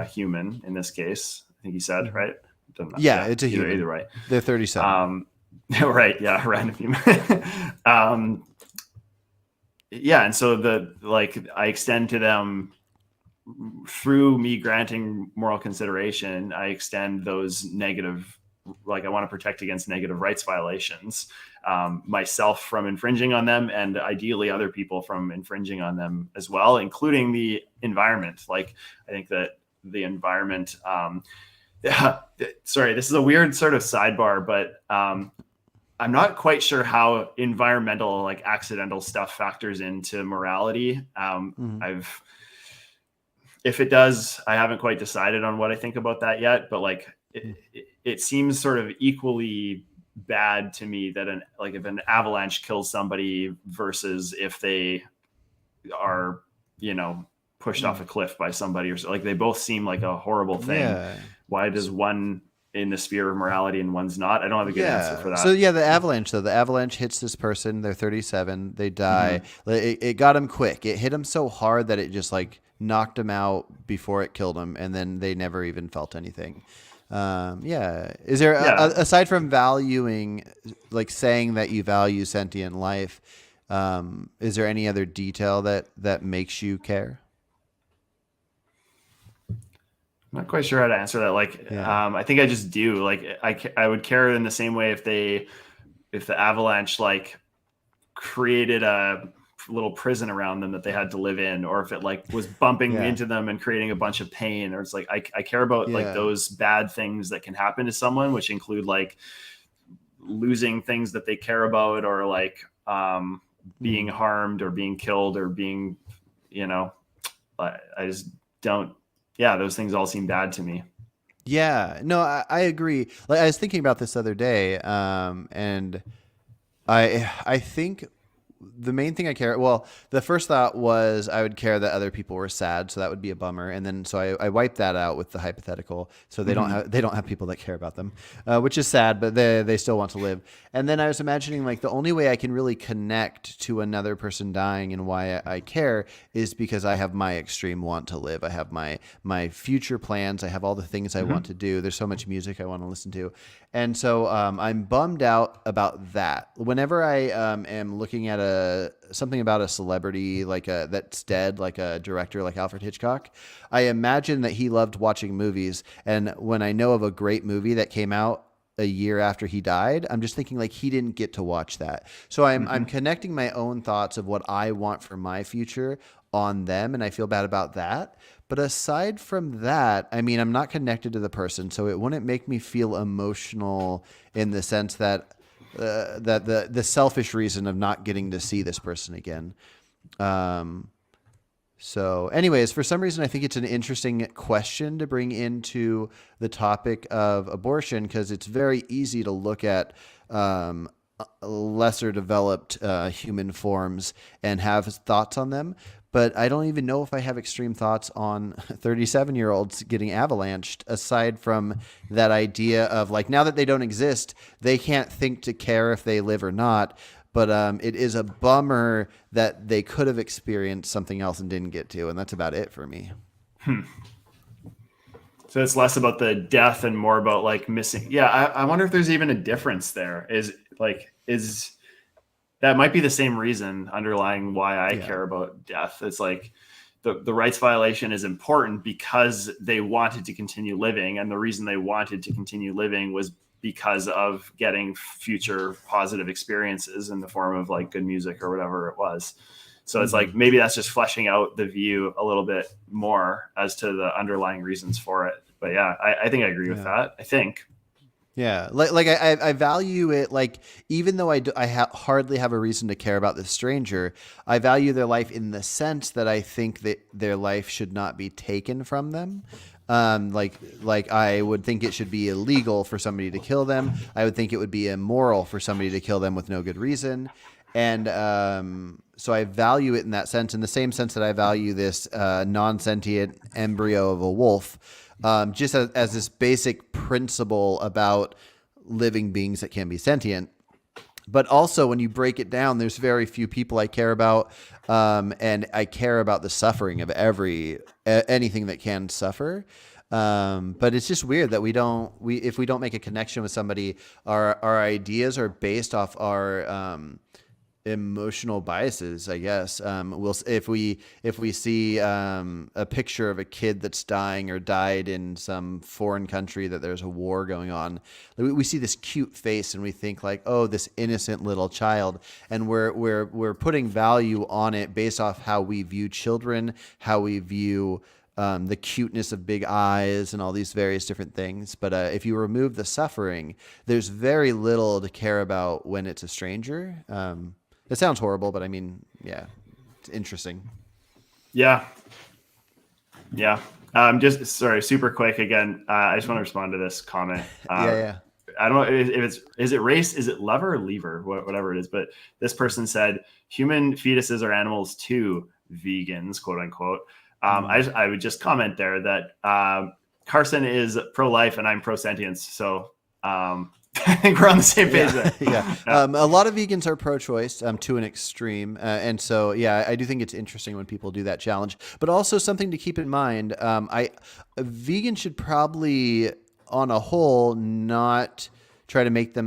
human in this case. I think you said, Mhm. right? Doesn't matter. Yeah, Yeah, it's a human. either way. They're 37. Right. Yeah, random human. um, yeah, and so I extend to them through me granting moral consideration. I extend those negative, like I want to protect against negative rights violations, myself from infringing on them, and ideally other people from infringing on them as well, including the environment. Like I think that the environment. Sorry, this is a weird sort of sidebar, but I'm not quite sure how environmental, like accidental stuff factors into morality. Mhm. If it does, I haven't quite decided on what I think about that yet, but like it seems sort of equally bad to me that if an avalanche kills somebody versus if they are, pushed off a Mhm. cliff by somebody, or so. Like they both seem like a horrible thing. Yeah. Why does one in the sphere of morality and one's not? I don't have a good answer for Yeah. So that. yeah, the avalanche though. The avalanche hits this person. They're 37. They die. Mm-hmm. It got them quick. It hit them so hard that it just like knocked them out before it killed them, and then they never even felt anything. Yeah. Is there Yeah. aside from valuing, like saying that you value sentient life, is there any other detail that makes you care? I'm not quite sure how to answer that. Like, Yeah. I think I just do. Like, I would care in the same way if the avalanche like created a little prison around them that they had to live in, or if it like was bumping Yeah. into them and creating a bunch of pain, or it's like I care about like Yeah. those bad things that can happen to someone, which include like losing things that they care about, or like being Mhm. harmed or being killed or being, you know, I just don't. Yeah, those things all seem bad to me. Yeah, no, I agree. Like I was thinking about this other day, and I think the main thing I care. Well, the first thought was I would care that other people were sad, so that would be a bummer. And then so I wiped that out with the hypothetical, so Mm-hmm. they don't have people that care about them, which is sad, but they still want to live. And then I was imagining like the only way I can really connect to another person dying and why I care is because I have my extreme want to live. I have my future plans. I have all the things I want Mm-hmm. to do. There's so much music I want to listen to, and so I'm bummed out about that. Whenever I am looking at something about a celebrity that's dead, like a director like Alfred Hitchcock, I imagine that he loved watching movies. And when I know of a great movie that came out a year after he died, I'm just thinking like he didn't get to watch that. So I'm Mm-hmm. connecting my own thoughts of what I want for my future on them, and I feel bad about that. But aside from that, I mean, I'm not connected to the person, so it wouldn't make me feel emotional in the sense that that the selfish reason of not getting to see this person again. Um, so, anyways, for some reason, I think it's an interesting question to bring into the topic of abortion because it's very easy to look at lesser developed human forms and have thoughts on them. But I don't even know if I have extreme thoughts on 37-year-olds getting avalanched, aside from that idea of like now that they don't exist, they can't think to care if they live or not. But it is a bummer that they could have experienced something else and didn't get to. And that's about it for me. Hmm. So it's less about the death and more about like missing. Yeah, I wonder if there's even a difference there. Is that might be the same reason underlying why I Yeah. care about death. It's like the rights violation is important because they wanted to continue living, and the reason they wanted to continue living was because of getting future positive experiences in the form of like good music or whatever it was. So it's Mm-hmm. like maybe that's just fleshing out the view a little bit more as to the underlying reasons for it. But yeah, I think I agree with Yeah. that. I think. Yeah, I value it. Like even though hardly have a reason to care about this stranger, I value their life in the sense that I think that their life should not be taken from them. Like I would think it should be illegal for somebody to kill them. I would think it would be immoral for somebody to kill them with no good reason. And so I value it in that sense, in the same sense that I value this non-sentient embryo of a wolf, just as this basic principle about living beings that can be sentient. But also, when you break it down, there's very few people I care about, and I care about the suffering of anything that can suffer. But it's just weird that if we don't make a connection with somebody, our ideas are based off our emotional biases, I guess. If we see a picture of a kid that's dying or died in some foreign country that there's a war going on, we see this cute face and we think like, oh, this innocent little child, and we're putting value on it based off how we view children, how we view the cuteness of big eyes and all these various different things. But if you remove the suffering, there's very little to care about when it's a stranger. It sounds horrible, but I mean, yeah, it's interesting. Yeah. Yeah. Just sorry, super quick again. I just want to respond to this comment. Yeah. I don't know if is it race, is it lover or lever, whatever it is. But this person said human fetuses are animals too, vegans, quote unquote. I would just comment there that Carson is pro-life and I'm pro-sentience. So I think we're on the same page there. Yeah. A lot of vegans are pro-choice to an extreme. And so, yeah, I do think it's interesting when people do that challenge. But also something to keep in mind, a vegan should probably, on a whole, not try to make the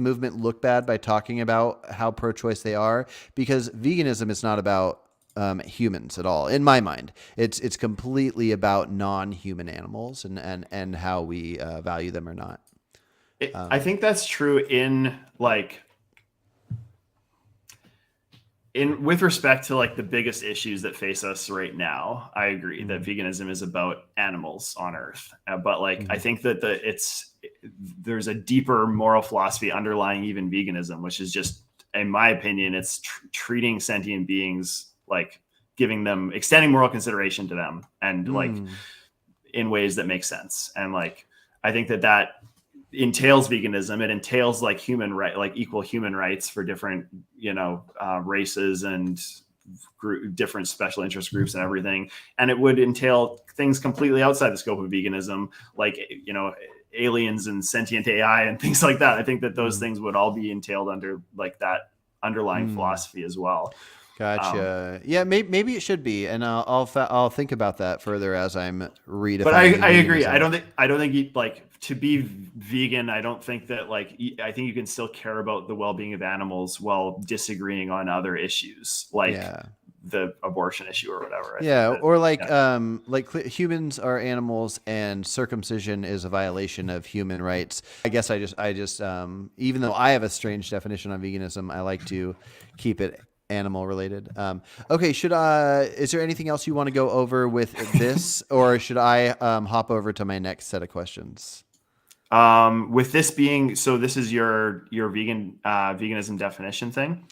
movement look bad by talking about how pro-choice they are, because veganism is not about humans at all. In my mind, it's completely about non-human animals and how we value them or not. I think that's true with respect to like the biggest issues that face us right now. I agree that veganism is about animals on Earth, but I think that there's a deeper moral philosophy underlying even veganism, which is just, in my opinion, it's treating sentient beings, like extending moral consideration to them, and in ways that make sense. And I think that entails veganism. It entails equal human rights for different, races and different special interest groups and everything. And it would entail things completely outside the scope of veganism, aliens and sentient AI and things like that. I think that those things would all be entailed under that underlying philosophy as well. Gotcha. Yeah, maybe it should be, and I'll think about that further as I'm redefining. But I agree. I don't think to be vegan. I don't think that I think you can still care about the well-being of animals while disagreeing on other issues the abortion issue or whatever. Humans are animals and circumcision is a violation of human rights. I guess I just even though I have a strange definition on veganism, I like to keep it animal related. Okay. Is there anything else you want to go over with this, or should I hop over to my next set of questions? With this being, so this is your veganism definition thing.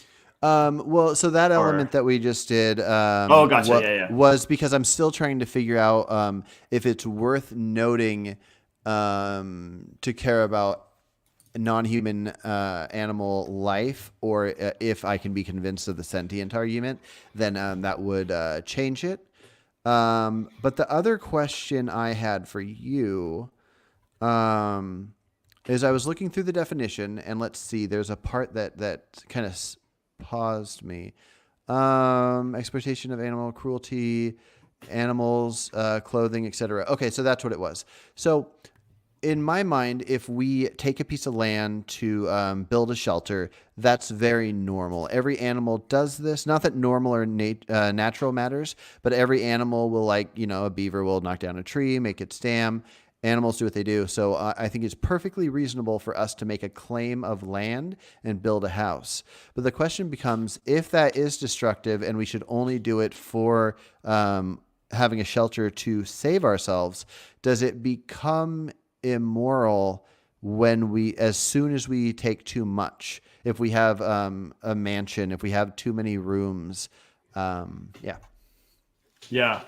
So that element that we just did, gotcha. Was because I'm still trying to figure out, if it's worth noting, to care about non-human animal life, or if I can be convinced of the sentient argument, then that would change it. But the other question I had for you is I was looking through the definition, and let's see, there's a part that kind of paused me. Exploitation of animal cruelty, animals, clothing, etc. Okay, so that's what it was. So in my mind, if we take a piece of land to build a shelter, that's very normal. Every animal does this. Not that normal or natural matters, but every animal will, a beaver will knock down a tree, make its dam. Animals do what they do. So I think it's perfectly reasonable for us to make a claim of land and build a house. But the question becomes, if that is destructive and we should only do it for having a shelter to save ourselves, does it become immoral as soon as we take too much. If we have a mansion, if we have too many rooms, yeah. Yeah.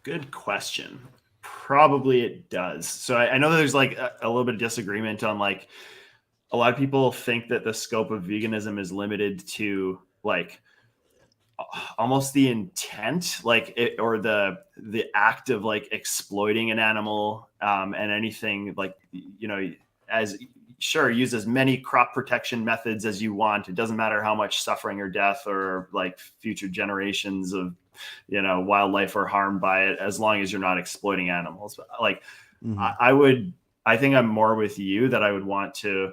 Good question. Probably it does. So I know that there's like a little bit of disagreement on like a lot of people think that the scope of veganism is limited to like almost the intent, like it, or the act of like exploiting an animal, and anything like, you know, as sure, use as many crop protection methods as you want. It doesn't matter how much suffering or death or like future generations of, you know, wildlife are harmed by it, as long as you're not exploiting animals. Like I think I'm more with you that I would want to,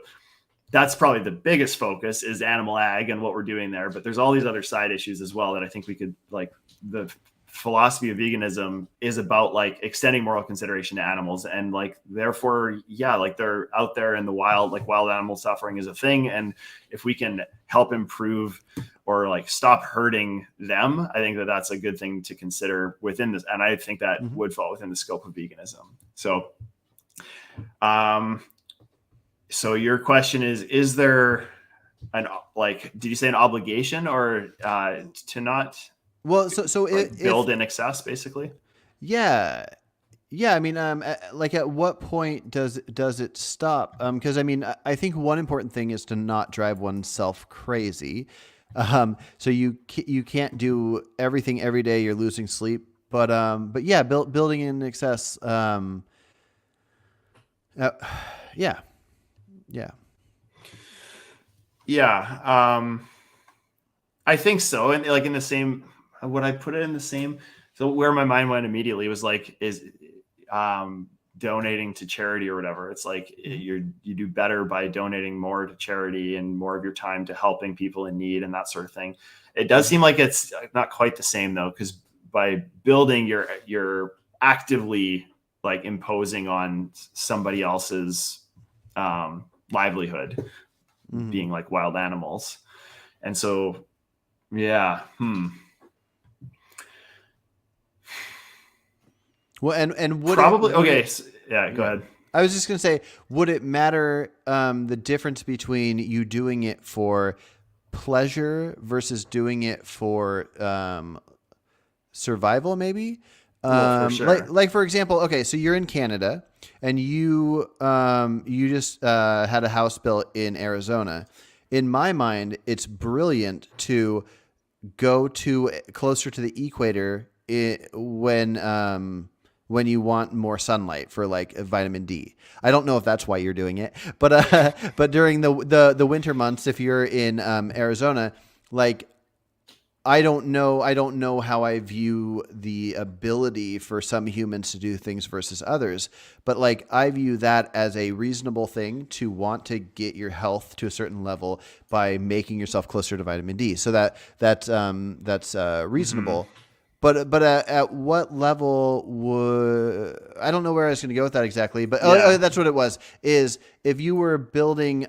that's probably the biggest focus is animal ag and what we're doing there. But there's all these other side issues as well that I think we could, like, the philosophy of veganism is about like extending moral consideration to animals. And like, therefore, yeah, like they're out there in the wild, like wild animal suffering is a thing. And if we can help improve or like stop hurting them, I think that that's a good thing to consider within this. And I think that would fall within the scope of veganism. So, so your question is there an, like, did you say an obligation or to not like build in excess, basically? Yeah. I mean, like at what point does it stop? Because I mean, I think one important thing is to not drive oneself crazy. So you can't do everything every day. You're losing sleep, but yeah, building in excess. Yeah. I think so. And like in the same, would I put it in the same? So where my mind went immediately was like, is donating to charity or whatever. It's like you do better by donating more to charity and more of your time to helping people in need and that sort of thing. It does seem like it's not quite the same though, because by building, you're actively like imposing on somebody else's livelihood, being like wild animals. And so, yeah. Well, and would probably okay. Yeah, go ahead. I was just gonna say, would it matter the difference between you doing it for pleasure versus doing it for survival? Maybe. For sure. Like for example, okay, so you're in Canada and you just had a house built in Arizona. In my mind, it's brilliant to go to closer to the equator when you want more sunlight for like vitamin D. I don't know if that's why you're doing it, but during the winter months, if you're in Arizona, like I don't know how I view the ability for some humans to do things versus others, but like I view that as a reasonable thing to want to get your health to a certain level by making yourself closer to vitamin D. So that's reasonable. But at what level would, I don't know where I was going to go with that exactly, but that's what it was, is if you were building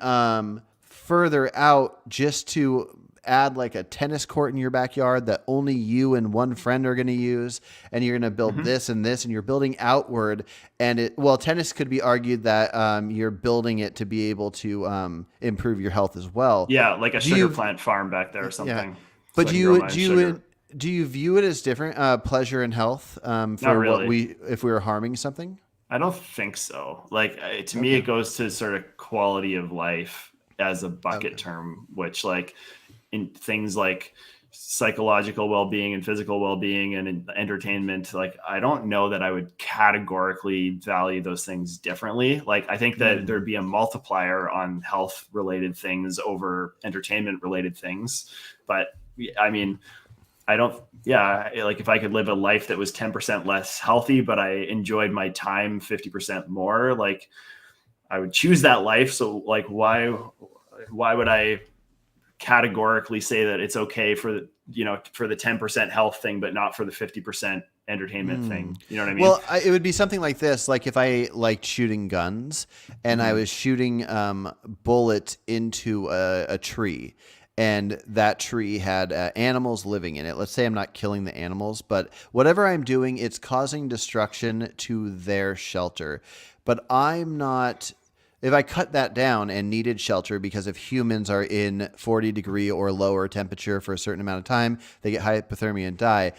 further out just to add like a tennis court in your backyard that only you and one friend are going to use, and you're going to build this and this, and you're building outward, and tennis could be argued that you're building it to be able to improve your health as well. Yeah, like a sugar plant farm back there or something. Yeah. But do you view it as different, pleasure and health, for really. If we were harming something? I don't think so. Like to me, it goes to sort of quality of life as a bucket term, which like in things like psychological well-being and physical well-being and entertainment, like I don't know that I would categorically value those things differently. Like I think that there'd be a multiplier on health related things over entertainment related things. But I mean, like if I could live a life that was 10% less healthy, but I enjoyed my time 50% more, like I would choose that life. So like, why would I categorically say that it's okay for the 10% health thing, but not for the 50% entertainment thing? You know what I mean? Well, it would be something like this. Like if I liked shooting guns and I was shooting bullets into a tree, and that tree had animals living in it. Let's say I'm not killing the animals, but whatever I'm doing, it's causing destruction to their shelter. But I'm not. If I cut that down and needed shelter because if humans are in 40-degree or lower temperature for a certain amount of time, they get hypothermia and die.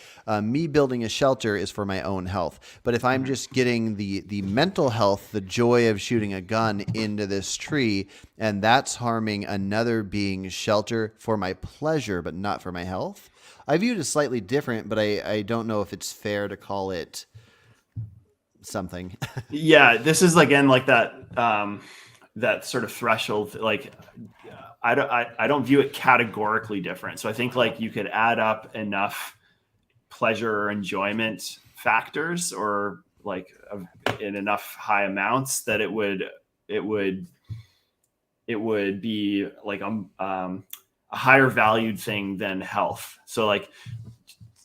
Me building a shelter is for my own health. But if I'm just getting the mental health, the joy of shooting a gun into this tree, and that's harming another being's shelter for my pleasure, but not for my health, I view it as slightly different, but I don't know if it's fair to call it something. Yeah, this is again like that that sort of threshold. Like I don't view it categorically different. So I think like you could add up enough pleasure or enjoyment factors, or like in enough high amounts that it would be like a higher valued thing than health. So like,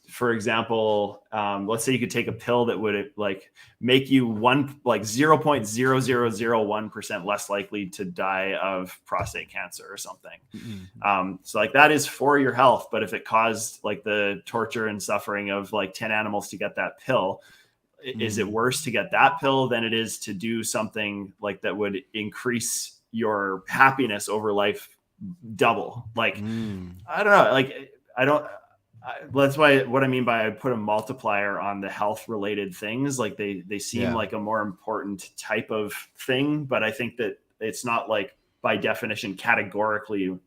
for example, let's say you could take a pill that would like make you 0.0001% less likely to die of prostate cancer or something. Mm-hmm. So like that is for your health, but if it caused like the torture and suffering of like 10 animals to get that pill, is it worse to get that pill than it is to do something like that would increase your happiness over life double? Like, I don't know. Like, that's why what I mean by I put a multiplier on the health related things. Like they seem like a more important type of thing, but I think that it's not like by definition categorically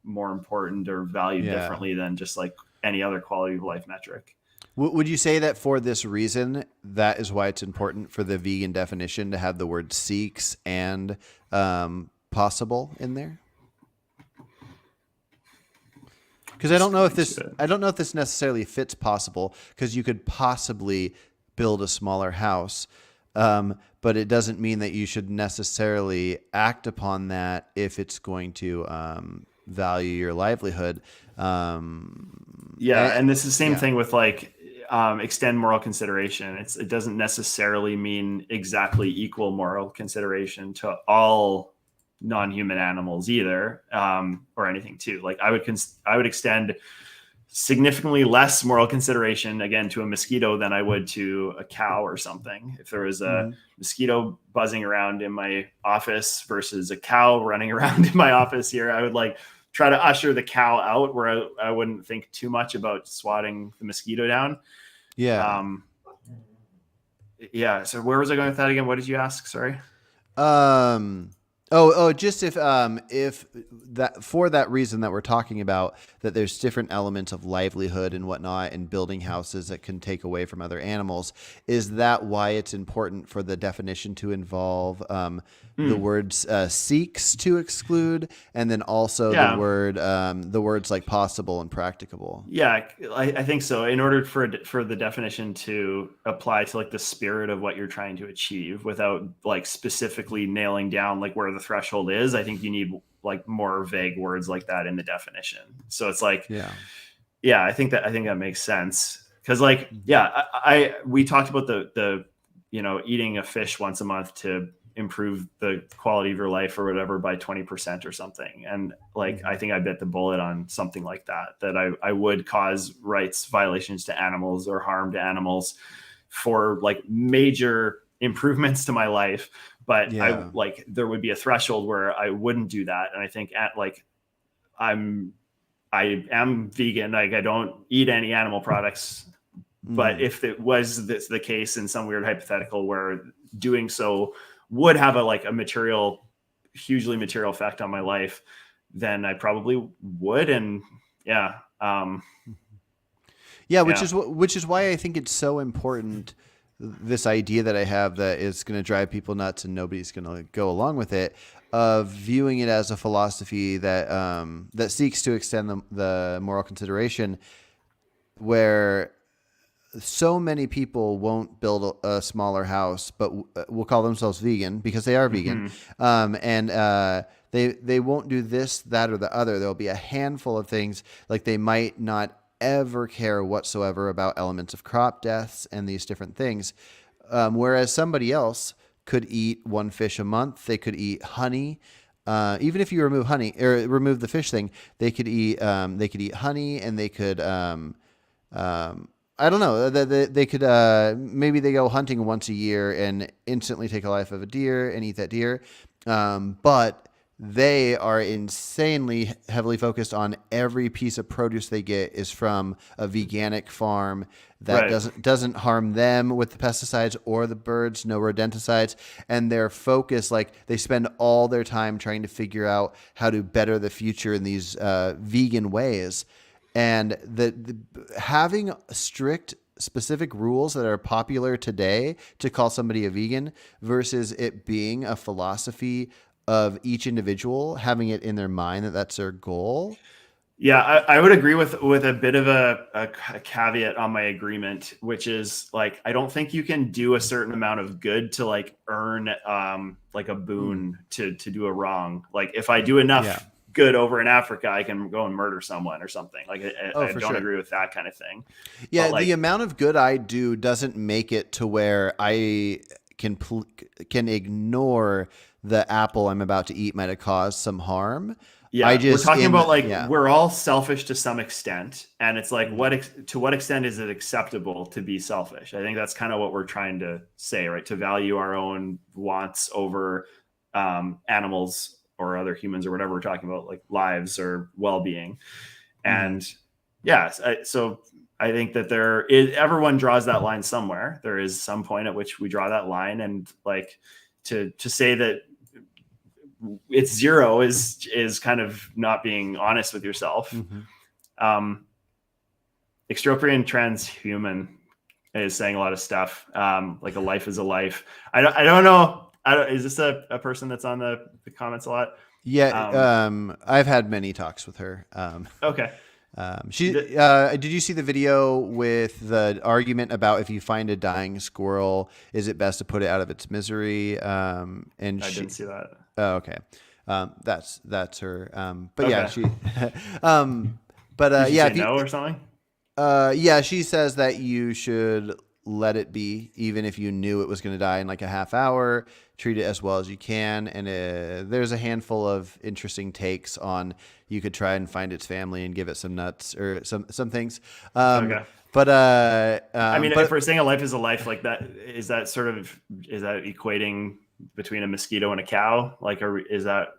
more important or valued differently than just like any other quality of life metric. Would you say that for this reason, that is why it's important for the vegan definition to have the word seeks and possible in there? Because I don't know if this necessarily fits possible, because you could possibly build a smaller house, but it doesn't mean that you should necessarily act upon that if it's going to value your livelihood. And this is the same thing with like extend moral consideration. It doesn't necessarily mean exactly equal moral consideration to all non-human animals either, or anything too. Like I would extend significantly less moral consideration again to a mosquito than I would to a cow or something. If there was a mosquito buzzing around in my office versus a cow running around in my office here, I would like try to usher the cow out, where I wouldn't think too much about swatting the mosquito down. So where was I going with that again? What did you ask? Sorry. Just if that for that reason that we're talking about, that there's different elements of livelihood and whatnot and building houses that can take away from other animals. Is that why it's important for the definition to involve the words seeks to exclude, and then also the words like possible and practicable? Yeah, I think so. In order for the definition to apply to like the spirit of what you're trying to achieve without like specifically nailing down like where the threshold is, I think you need like more vague words like that in the definition. So it's like, I think that makes sense. Cause like, we talked about the eating a fish once a month to improve the quality of your life or whatever by 20% or something. And like, I think I bit the bullet on something like that I would cause rights violations to animals or harm to animals for like major improvements to my life. But there would be a threshold where I wouldn't do that. And I think I am vegan. Like I don't eat any animal products, but if it was the case in some weird hypothetical where doing so would have a hugely material effect on my life, then I probably would. And which is why I think it's so important. This idea that I have that is going to drive people nuts and nobody's going to go along with it, of viewing it as a philosophy that that seeks to extend the moral consideration, where so many people won't build a smaller house, but will call themselves vegan because they are vegan. And they won't do this, that, or the other. There'll be a handful of things, like they might not ever care whatsoever about elements of crop deaths and these different things. Whereas somebody else could eat one fish a month. They could eat honey. even if you remove honey or remove the fish thing, they could eat honey, and they could I don't know. They could maybe they go hunting once a year and instantly take a life of a deer and eat that deer. But they are insanely heavily focused on every piece of produce they get is from a veganic farm that Right. doesn't harm them with the pesticides or the birds, no rodenticides, and their focus, like they spend all their time trying to figure out how to better the future in these vegan ways. And the having strict specific rules that are popular today to call somebody a vegan versus it being a philosophy of each individual having it in their mind that that's their goal. Yeah, I would agree with a bit of a caveat on my agreement, which is like I don't think you can do a certain amount of good to like earn like a boon to do a wrong. Like if I do enough Yeah. good over in Africa, I can go and murder someone or something. Like Oh, I for don't sure. agree with that kind of thing. But Yeah, the like, amount of good I do doesn't make it to where I can ignore the apple I'm about to eat might have caused some harm. I yeah, we're just talking in about like yeah. we're all selfish to some extent, and it's like Mhm. to what extent is it acceptable to be selfish? I think that's kind of what we're trying to say, right? To value our own wants over animals or other humans or whatever we're talking about, like lives or well-being. Mhm. And yeah, so I think that everyone draws that line somewhere. There is some point at which we draw that line, and like to say that it's zero is kind of not being honest with yourself. Mhm. Um, Extropian transhuman is saying a lot of stuff. Like a life is a life. I don't know. Is this a person that's on the comments a lot? Um, Yeah, I've had many talks with her. okay. Did you see the video with the argument about if you find a dying squirrel, is it best to put it out of its misery? And I she, didn't see that. oh, okay, that's her. But yeah, Okay. she, um, but Did you yeah, say if you, no or something? yeah, she says that you should let it be, even if you knew it was going to die in like a half hour. Treat it as well as you can, and there's a handful of interesting takes on. You could try and find its family and give it some nuts or some things. Um, Okay. but I mean, if but we're saying a life is a life, like that, is that equating between a mosquito and a cow? Like, is that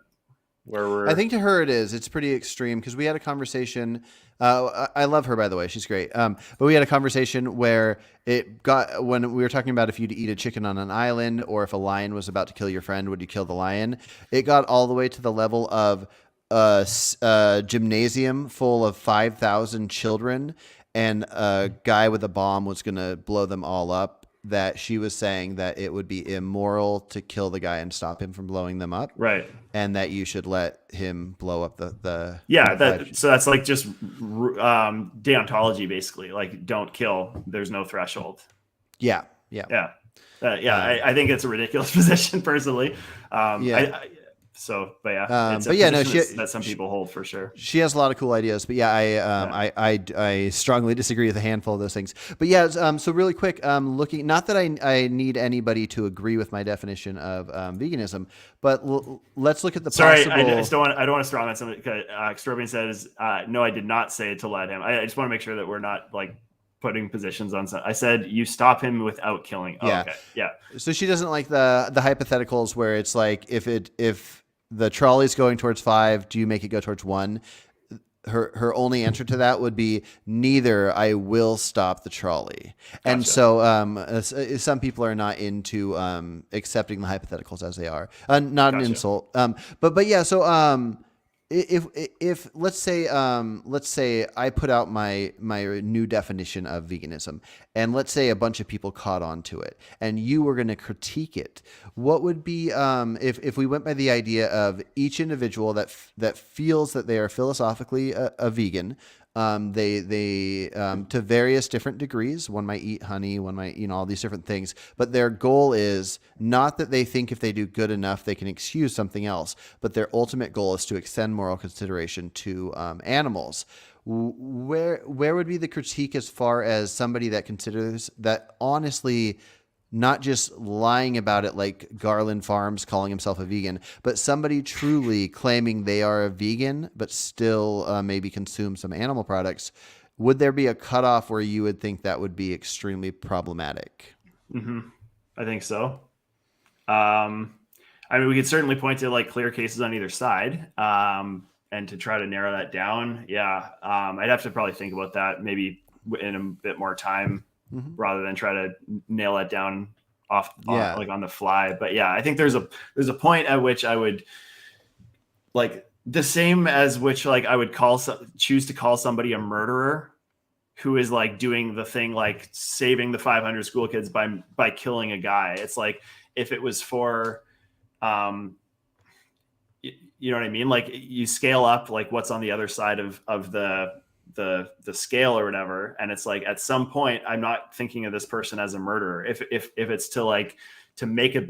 where I we're? think to her it is. It's pretty extreme because we had a conversation. I love her, by the way. She's great. But we had a conversation where it got when we were talking about if you'd eat a chicken on an island or if a lion was about to kill your friend, would you kill the lion? It got all the way to the level of a gymnasium full of 5,000 children, and a guy with a bomb was going to blow them all up. That she was saying that it would be immoral to kill the guy and stop him from blowing them up, Right. and that you should let him blow up Yeah, the five. so that's like just deontology, basically. Like, don't kill. There's no threshold. Yeah, yeah, Yeah, yeah. um, I think it's a ridiculous position, personally. yeah. But yeah, it's a But yeah, no, position that some people hold for sure. she has a lot of cool ideas. But yeah, Yeah. I strongly disagree with a handful of those things. But yeah, so really quick, looking, not that I need anybody to agree with my definition of veganism, but let's look at the Sorry, possible. I don't want to straw man something. Extrobian says, no, I did not say to let him. I just want to make sure that we're not like putting positions on. I said you stop him without killing. Oh, Yeah. okay, yeah, So she doesn't like the hypotheticals where it's like if the trolley's going towards 5, do you make it go towards 1? Her only answer to that would be neither. I will stop the trolley. And gotcha. so some people are not into accepting the hypotheticals as they are. Not an Gotcha. insult. But yeah. So if let's say I put out my new definition of veganism, and let's say a bunch of people caught on to it, and you were going to critique it, what would be if we went by the idea of each individual that feels that they are philosophically a vegan. They to various different degrees. One might eat honey, one might all these different things. But their goal is not that they think if they do good enough they can excuse something else, but their ultimate goal is to extend moral consideration to animals. Where would be the critique as far as somebody that considers that honestly not just lying about it like Garland Farms calling himself a vegan, but somebody truly claiming they are a vegan but still maybe consume some animal products, would there be a cutoff where you would think that would be extremely problematic? I think so. I mean, we could certainly point to like clear cases on either side, and to try to narrow that down. Yeah. I'd have to probably think about that maybe in a bit more time rather than try to nail that down like on the fly. But yeah, I think there's a point at which I would like the same as which like I would choose to call somebody a murderer who is like doing the thing, like saving the 500 school kids by killing a guy. It's like, if it was for, you know what I mean? Like you scale up like what's on the other side of the scale or whatever. And it's like, at some point, I'm not thinking of this person as a murderer. If it's to make a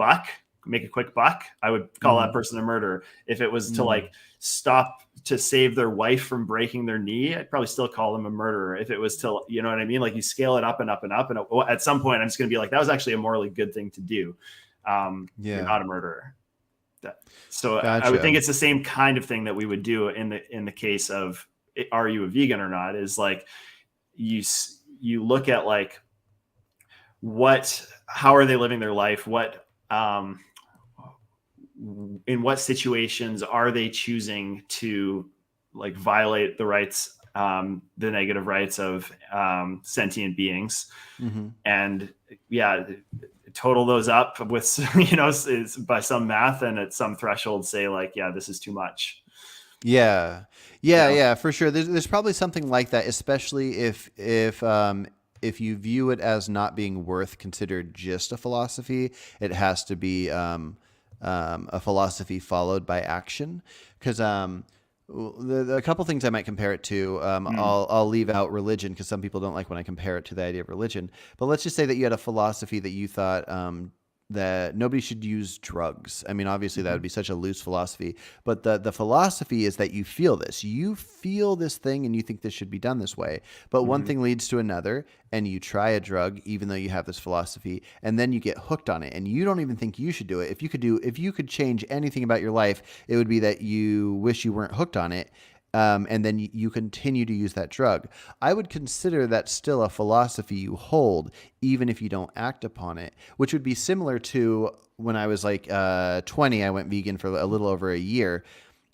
quick buck, I would call that person a murderer. If it was to like stop to save their wife from breaking their knee, I'd probably still call them a murderer. If it was to, you know what I mean? Like you scale it up and up and up. And at some point I'm just going to be like, that was actually a morally good thing to do. You're not a murderer. So gotcha. I would think it's the same kind of thing that we would do in the case of, are you a vegan or not? Is like, you look at like, how are they living their life? In what situations are they choosing to like violate the rights, the negative rights of sentient beings? And yeah, total those up with, it's by some math, and at some threshold say like, yeah, this is too much. Yeah, for sure. There's probably something like that, especially if you view it as not being worth considered just a philosophy. It has to be a philosophy followed by action. Because a couple things I might compare it to, I'll leave out religion because some people don't like when I compare it to the idea of religion. But let's just say that you had a philosophy that you thought that nobody should use drugs. I mean, obviously that would be such a loose philosophy, but the philosophy is that you feel this thing and you think this should be done this way. But one thing leads to another, and you try a drug, even though you have this philosophy, and then you get hooked on it and you don't even think you should do it. If you could change anything about your life, it would be that you wish you weren't hooked on it. And then you continue to use that drug. I would consider that still a philosophy you hold, even if you don't act upon it, which would be similar to when I was like 20, I went vegan for a little over a year.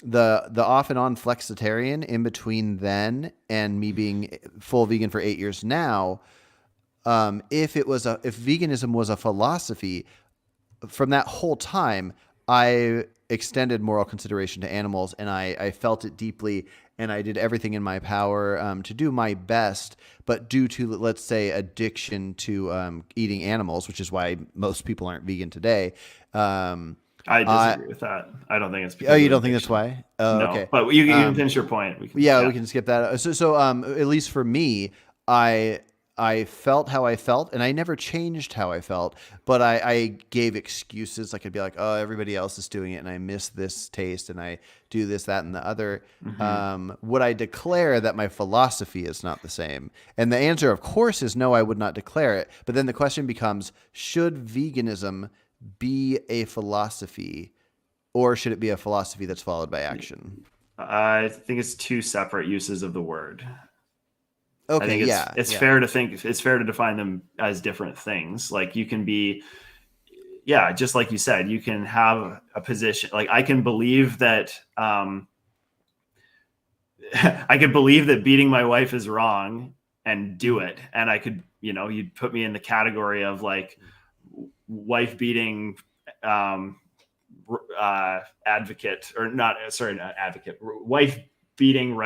The off and on flexitarian in between then and me being full vegan for 8 years now, if veganism was a philosophy, from that whole time, I extended moral consideration to animals, and I felt it deeply, and I did everything in my power to do my best. But due to, let's say, addiction to eating animals, which is why most people aren't vegan today. I disagree with that. I don't think it's because you don't think that's why? No, okay. But you can finish your point. We can skip that. So at least for me, I felt how I felt, and I never changed how I felt, but I gave excuses. Like I'd be like, oh, everybody else is doing it, and I miss this taste, and I do this, that, and the other. Would I declare that my philosophy is not the same? And the answer, of course, is no, I would not declare it. But then the question becomes, should veganism be a philosophy, or should it be a philosophy that's followed by action? I think it's two separate uses of the word. Okay, it's fair to define them as different things. Like you can be, just like you said, you can have a position. Like I can believe that, I could believe that beating my wife is wrong and do it. And I could, you'd put me in the category of like wife beating, advocate, or not advocate, wife beating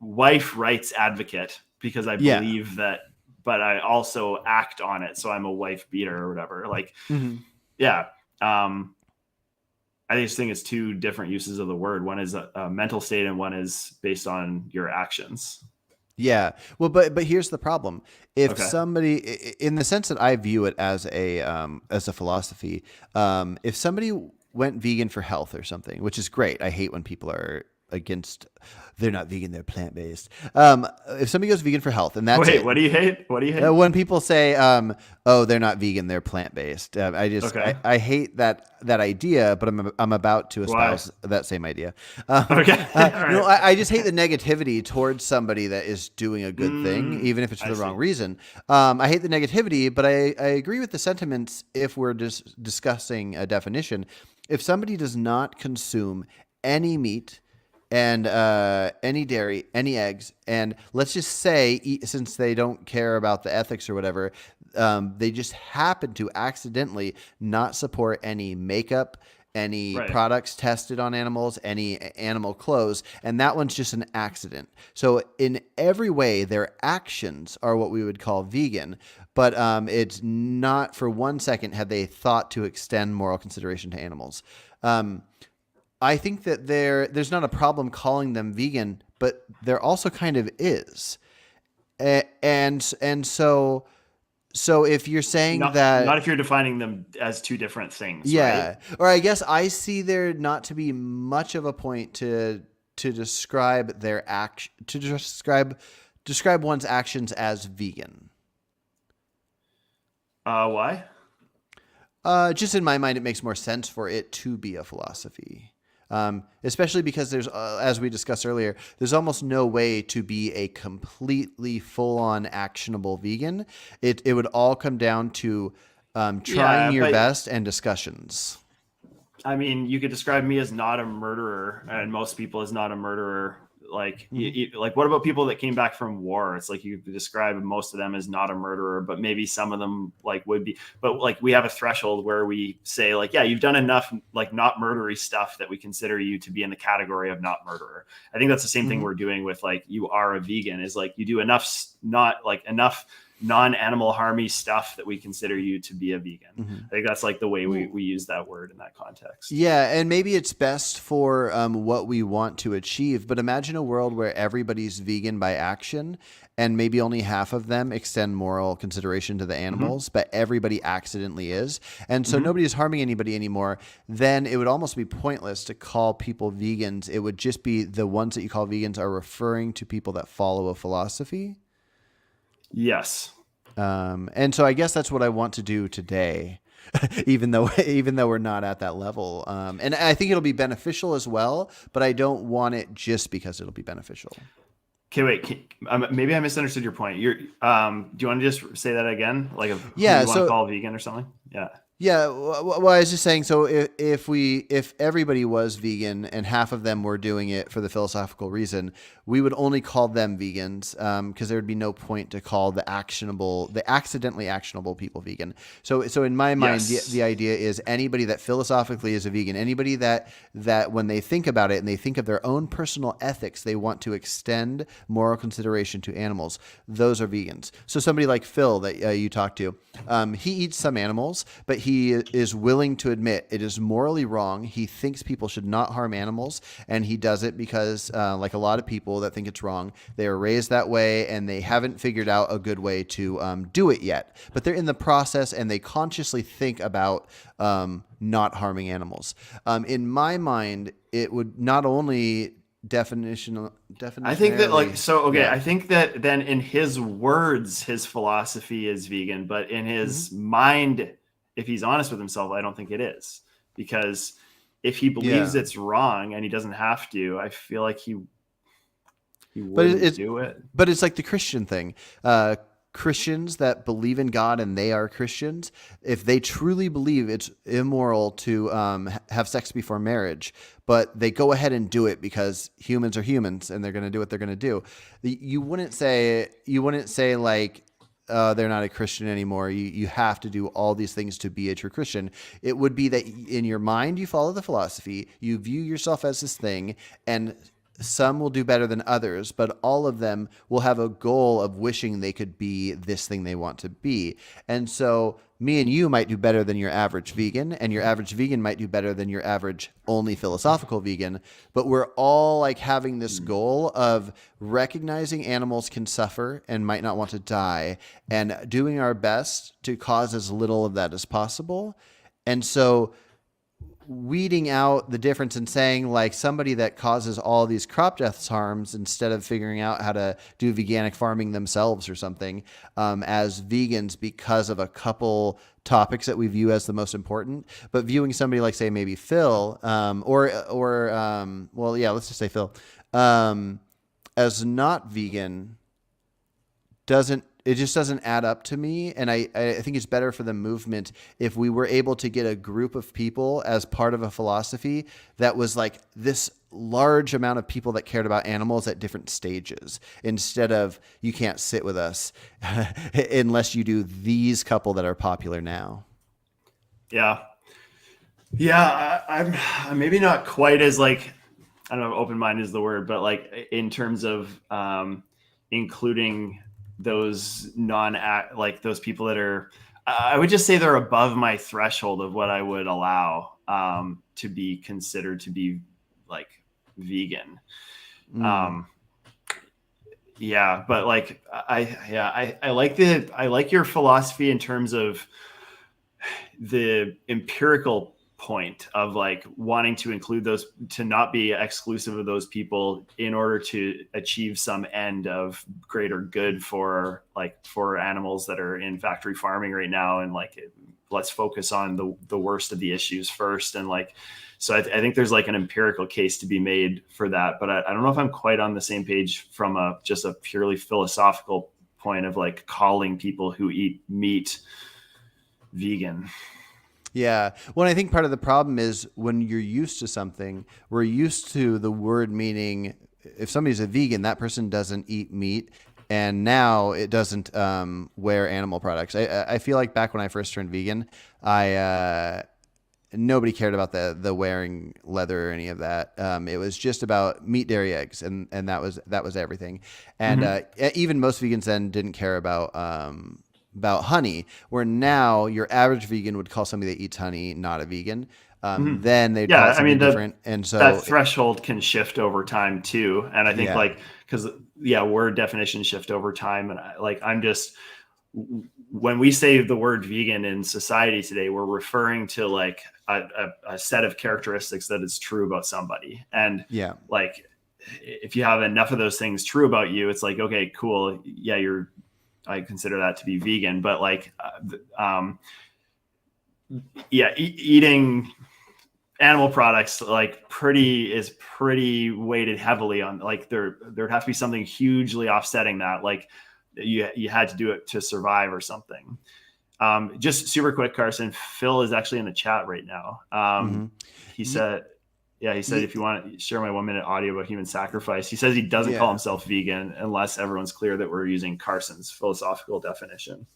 wife rights advocate, because I believe that, but I also act on it. So I'm a wife beater or whatever. Like, I just think it's two different uses of the word. One is a mental state, and one is based on your actions. Yeah. Well, but here's the problem. If somebody, in the sense that I view it as a philosophy, if somebody went vegan for health or something, which is great. I hate when people are against. They're not vegan; they're plant-based. If somebody goes vegan for health, and that's Wait, it. what do you hate? What do you hate? When people say, "Oh, they're not vegan; they're plant-based," Okay. I hate that idea. But I'm about to Why? espouse that same idea. Okay. All right. No, I just hate the negativity towards somebody that is doing a good thing, even if it's for the wrong reason. I hate the negativity, but I agree with the sentiments if we're just discussing a definition. If somebody does not consume any meat and any dairy, any eggs, and let's just say, since they don't care about the ethics or whatever, they just happen to accidentally not support any makeup, any Right. products tested on animals, any animal clothes, and that one's just an accident. So in every way, their actions are what we would call vegan, but it's not for 1 second had they thought to extend moral consideration to animals. I think that there's not a problem calling them vegan, but there also kind of is, and so if you're saying that, Not if you're defining them as two different things. yeah, Right? or I guess I see there not to be much of a point to describe their action, to describe one's actions as vegan. Why? Just in my mind, it makes more sense for it to be a philosophy. Especially because there's, as we discussed earlier, there's almost no way to be a completely full-on actionable vegan. It would all come down to trying your best and discussions. I mean, you could describe me as not a murderer, and most people as not a murderer. Like, like, what about people that came back from war? It's like you could describe most of them as not a murderer, but maybe some of them like would be. But like, we have a threshold where we say, like, yeah, you've done enough like not murdery stuff that we consider you to be in the category of not murderer. I think that's the same thing we're doing with like, you are a vegan, is like you do enough, not like enough non-animal harmy stuff that we consider you to be a vegan. I think that's like the way we use that word in that context. Yeah, and maybe it's best for what we want to achieve, but imagine a world where everybody's vegan by action and maybe only half of them extend moral consideration to the animals, but everybody accidentally is. And so nobody's harming anybody anymore. Then it would almost be pointless to call people vegans. It would just be the ones that you call vegans are referring to people that follow a philosophy. Yes. And so I guess that's what I want to do today, even though we're not at that level. And I think it'll be beneficial as well, but I don't want it just because it'll be beneficial. Okay, wait. Maybe I misunderstood your point. Do you want to just say that again? Like, who you want to call vegan or something? Yeah. Yeah, well, I was just saying. So if everybody was vegan and half of them were doing it for the philosophical reason, we would only call them vegans because there would be no point to call the accidentally actionable people vegan. So in my mind, the idea is anybody that philosophically is a vegan, anybody that when they think about it and they think of their own personal ethics, they want to extend moral consideration to animals. Those are vegans. So somebody like Phil that you talked to, he eats some animals, but he is willing to admit it is morally wrong. He thinks people should not harm animals, and he does it because, like a lot of people that think it's wrong, they are raised that way, and they haven't figured out a good way to do it yet. But they're in the process, and they consciously think about not harming animals. In my mind, it would not only definitional. I think that I think that then in his words, his philosophy is vegan, but in his mind, if he's honest with himself, I don't think it is, because if he believes it's wrong and he doesn't have to, I feel like he wouldn't do it. But it's like the Christian thing. Christians that believe in God and they are Christians, if they truly believe it's immoral to have sex before marriage, but they go ahead and do it because humans are humans and they're going to do what they're going to do, you wouldn't say like, they're not a Christian anymore. You have to do all these things to be a true Christian. It would be that in your mind, you follow the philosophy, you view yourself as this thing, and some will do better than others, but all of them will have a goal of wishing they could be this thing they want to be. And so me and you might do better than your average vegan, and your average vegan might do better than your average only philosophical vegan. But we're all like having this goal of recognizing animals can suffer and might not want to die, and doing our best to cause as little of that as possible. And so weeding out the difference and saying like somebody that causes all these crop deaths harms instead of figuring out how to do veganic farming themselves or something as vegans because of a couple topics that we view as the most important, but viewing somebody like say maybe Phil let's just say Phil as not vegan doesn't add up to me. And I think it's better for the movement if we were able to get a group of people as part of a philosophy that was like this large amount of people that cared about animals at different stages, instead of you can't sit with us unless you do these couple that are popular now. Yeah. Yeah. I'm maybe not quite as like, I don't know, open-minded is the word, but like in terms of including those like those people that are, I would just say they're above my threshold of what I would allow to be considered to be like vegan. Yeah, but like I like your philosophy in terms of the empirical point of like wanting to include those, to not be exclusive of those people in order to achieve some end of greater good for animals that are in factory farming right now. And like, let's focus on the worst of the issues first. And like, so I think there's like an empirical case to be made for that, but I don't know if I'm quite on the same page from just a purely philosophical point of like calling people who eat meat vegan. Yeah. Well, I think part of the problem is when you're used to something, we're used to the word meaning if somebody's a vegan, that person doesn't eat meat. And now it doesn't wear animal products. I feel like back when I first turned vegan, nobody cared about the wearing leather or any of that. It was just about meat, dairy, eggs, and that was everything. And even most vegans then didn't care about honey, where now your average vegan would call somebody that eats honey not a vegan. Then they'd call it something different. And so that threshold can shift over time too. And I think word definitions shift over time. And when we say the word vegan in society today, we're referring to like a set of characteristics that is true about somebody. And like, if you have enough of those things true about you, it's like, okay, cool. Yeah, I consider that to be vegan, but like, eating animal products like is pretty weighted heavily on like there'd have to be something hugely offsetting that. Like you had to do it to survive or something. Just super quick, Carson, Phil is actually in the chat right now. He said, if you want to share my 1 minute audio about human sacrifice, he says he doesn't call himself vegan unless everyone's clear that we're using Carson's philosophical definition.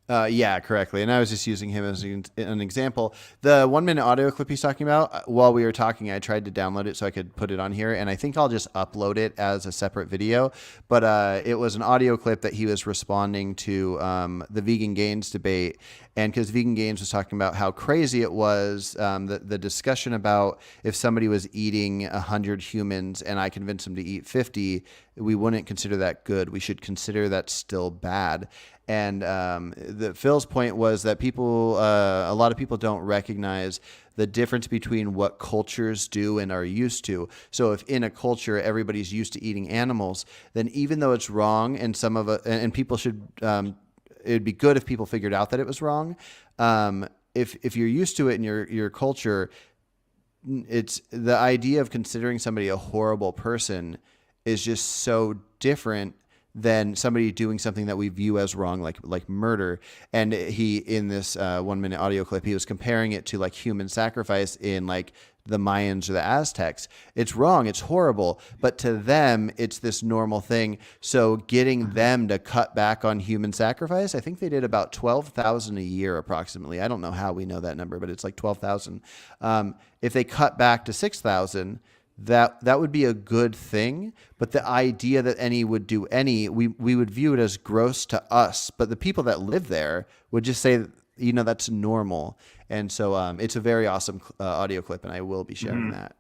Correctly. And I was just using him as an example. The 1 minute audio clip he's talking about, while we were talking, I tried to download it so I could put it on here. And I think I'll just upload it as a separate video. But it was an audio clip that he was responding to the Vegan Gains debate. And because Vegan Gains was talking about how crazy it was, the discussion about if somebody was eating 100 humans and I convinced them to eat 50, we wouldn't consider that good. We should consider that still bad. And Phil's point was that a lot of people don't recognize the difference between what cultures do and are used to. So if in a culture everybody's used to eating animals, then even though it's wrong, and and people should, it'd be good if people figured out that it was wrong. If you're used to it in your culture, it's the idea of considering somebody a horrible person is just so different than somebody doing something that we view as wrong, like murder. And he, in this 1 minute audio clip, he was comparing it to like human sacrifice in like the Mayans or the Aztecs. It's wrong. It's horrible. But to them, it's this normal thing. So getting them to cut back on human sacrifice, I think they did about 12,000 a year approximately. I don't know how we know that number, but it's like 12,000. If they cut back to 6,000, that would be a good thing. But the idea that any would do any, we would view it as gross to us. But the people that live there would just say, that's normal. And so it's a very awesome audio clip, and I will be sharing that.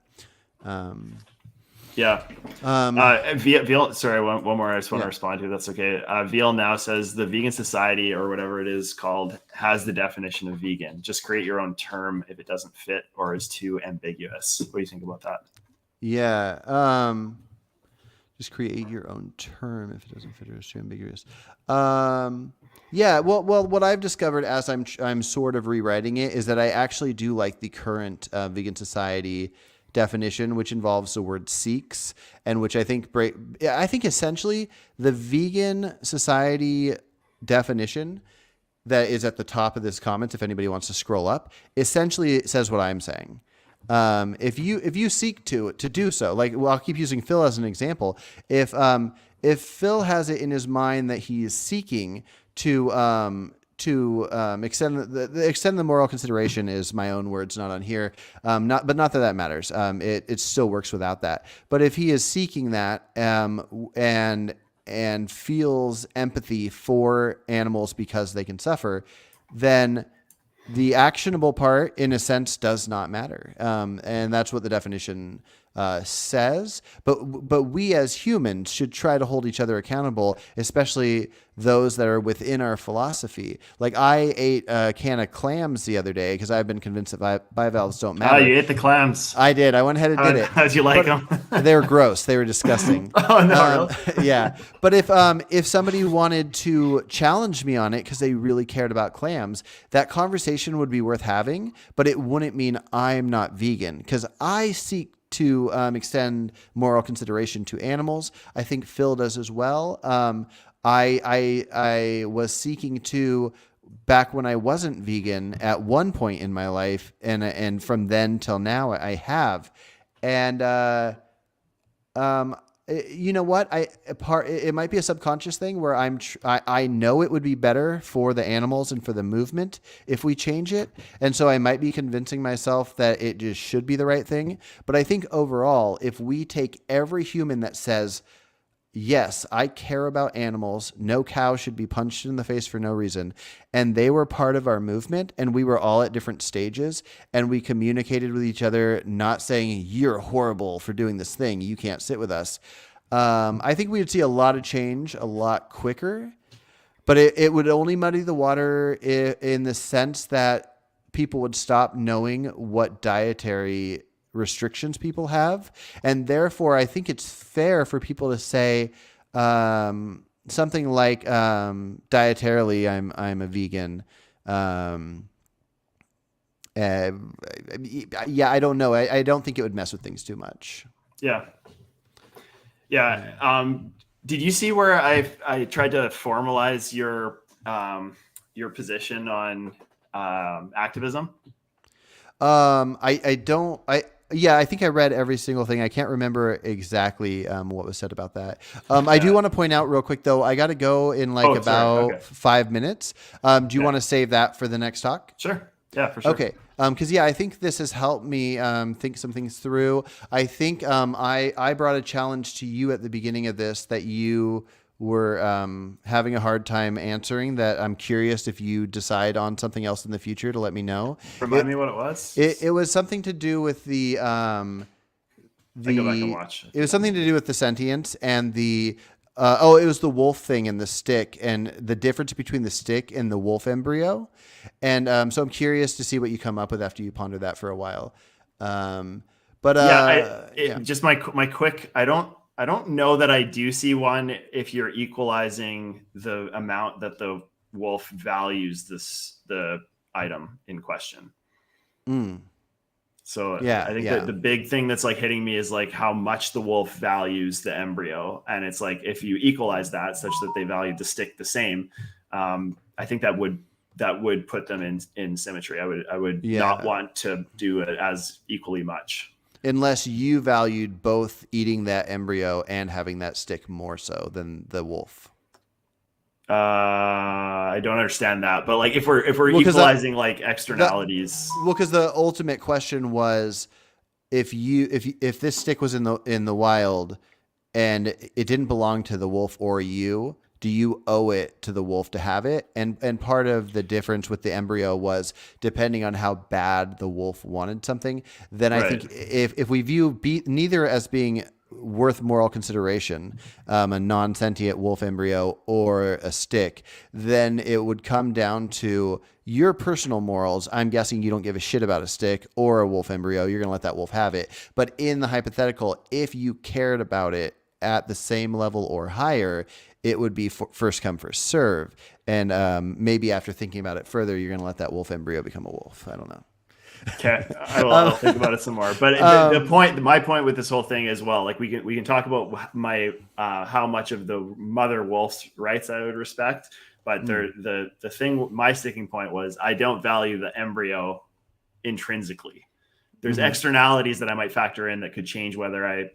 Yeah. VL, sorry, one more I just want to respond to. That's okay. VL now says the Vegan Society or whatever it is called has the definition of vegan. Just create your own term if it doesn't fit or is too ambiguous. What do you think about that? Yeah. Just create your own term if it doesn't fit or is too ambiguous. Yeah. Well, what I've discovered as I'm sort of rewriting it is that I actually do like the current Vegan Society definition, which involves the word seeks, and which I think essentially the Vegan Society definition that is at the top of this comment, if anybody wants to scroll up, essentially it says what I'm saying. If you seek to do so, like, well, I'll keep using Phil as an example. If Phil has it in his mind that he is seeking to extend the moral consideration is my own words, not on here. Not that matters. It still works without that. But if he is seeking that, and feels empathy for animals because they can suffer, then the actionable part, in a sense, does not matter. And that's what the definition says. But we as humans should try to hold each other accountable, especially those that are within our philosophy. Like, I ate a can of clams the other day because I've been convinced that bivalves don't matter. Oh, you ate the clams. I did. I went ahead and did it. How'd you like them? They were gross. They were disgusting. Oh, no, really? Yeah. But if somebody wanted to challenge me on it because they really cared about clams, that conversation would be worth having, but it wouldn't mean I'm not vegan, because I seek to extend moral consideration to animals. I think Phil does as well. I was seeking to, back when I wasn't vegan at one point in my life, and from then till now I have. And you know what? It might be a subconscious thing where I know it would be better for the animals and for the movement if we change it. And so I might be convincing myself that it just should be the right thing. But I think overall, if we take every human that says, yes, I care about animals, no cow should be punched in the face for no reason, and they were part of our movement, and we were all at different stages, and we communicated with each other, not saying, you're horrible for doing this thing, you can't sit with us. I think we would see a lot of change a lot quicker, but it would only muddy the water in the sense that people would stop knowing what dietary restrictions people have. And therefore, I think it's fair for people to say something like, dietarily, I'm a vegan. Yeah, I don't know. I don't think it would mess with things too much. Yeah. Did you see where I tried to formalize your position on activism? I think I read every single thing. I can't remember exactly what was said about that. I do want to point out real quick, though, I got to go in 5 minutes. Do you want to save that for the next talk? Sure. Yeah, for sure. Okay. Because, I think this has helped me think some things through. I think I brought a challenge to you at the beginning of this that you were having a hard time answering, that I'm curious if you decide on something else in the future to let me know. Remind me what it was. It was something to do with the go back and watch. It was something to do with the sentience and the it was the wolf thing and the stick, and the difference between the stick and the wolf embryo. And so I'm curious to see what you come up with after you ponder that for a while. Just my quick, I don't know that I do see one if you're equalizing the amount that the wolf values the item in question. So I think that the big thing that's like hitting me is like how much the wolf values the embryo. And it's like, if you equalize that such that they value the stick the same, I think that would put them in symmetry. I would not want to do it as equally much. Unless you valued both eating that embryo and having that stick more so than the wolf. I don't understand that, but like if we're equalizing like externalities. Because the ultimate question was, if this stick was in the wild and it didn't belong to the wolf or you, do you owe it to the wolf to have it? And part of the difference with the embryo was depending on how bad the wolf wanted something. Then I think if we view neither as being worth moral consideration, a non-sentient wolf embryo or a stick, then it would come down to your personal morals. I'm guessing you don't give a shit about a stick or a wolf embryo. You're going to let that wolf have it. But in the hypothetical, if you cared about it at the same level or higher, it would be first come, first serve. And maybe after thinking about it further, you're going to let that wolf embryo become a wolf. I don't know. Okay, I'll think about it some more. But my point with this whole thing as well, like we can talk about my how much of the mother wolf's rights I would respect, but the thing, my sticking point was I don't value the embryo intrinsically. There's externalities that I might factor in that could change whether I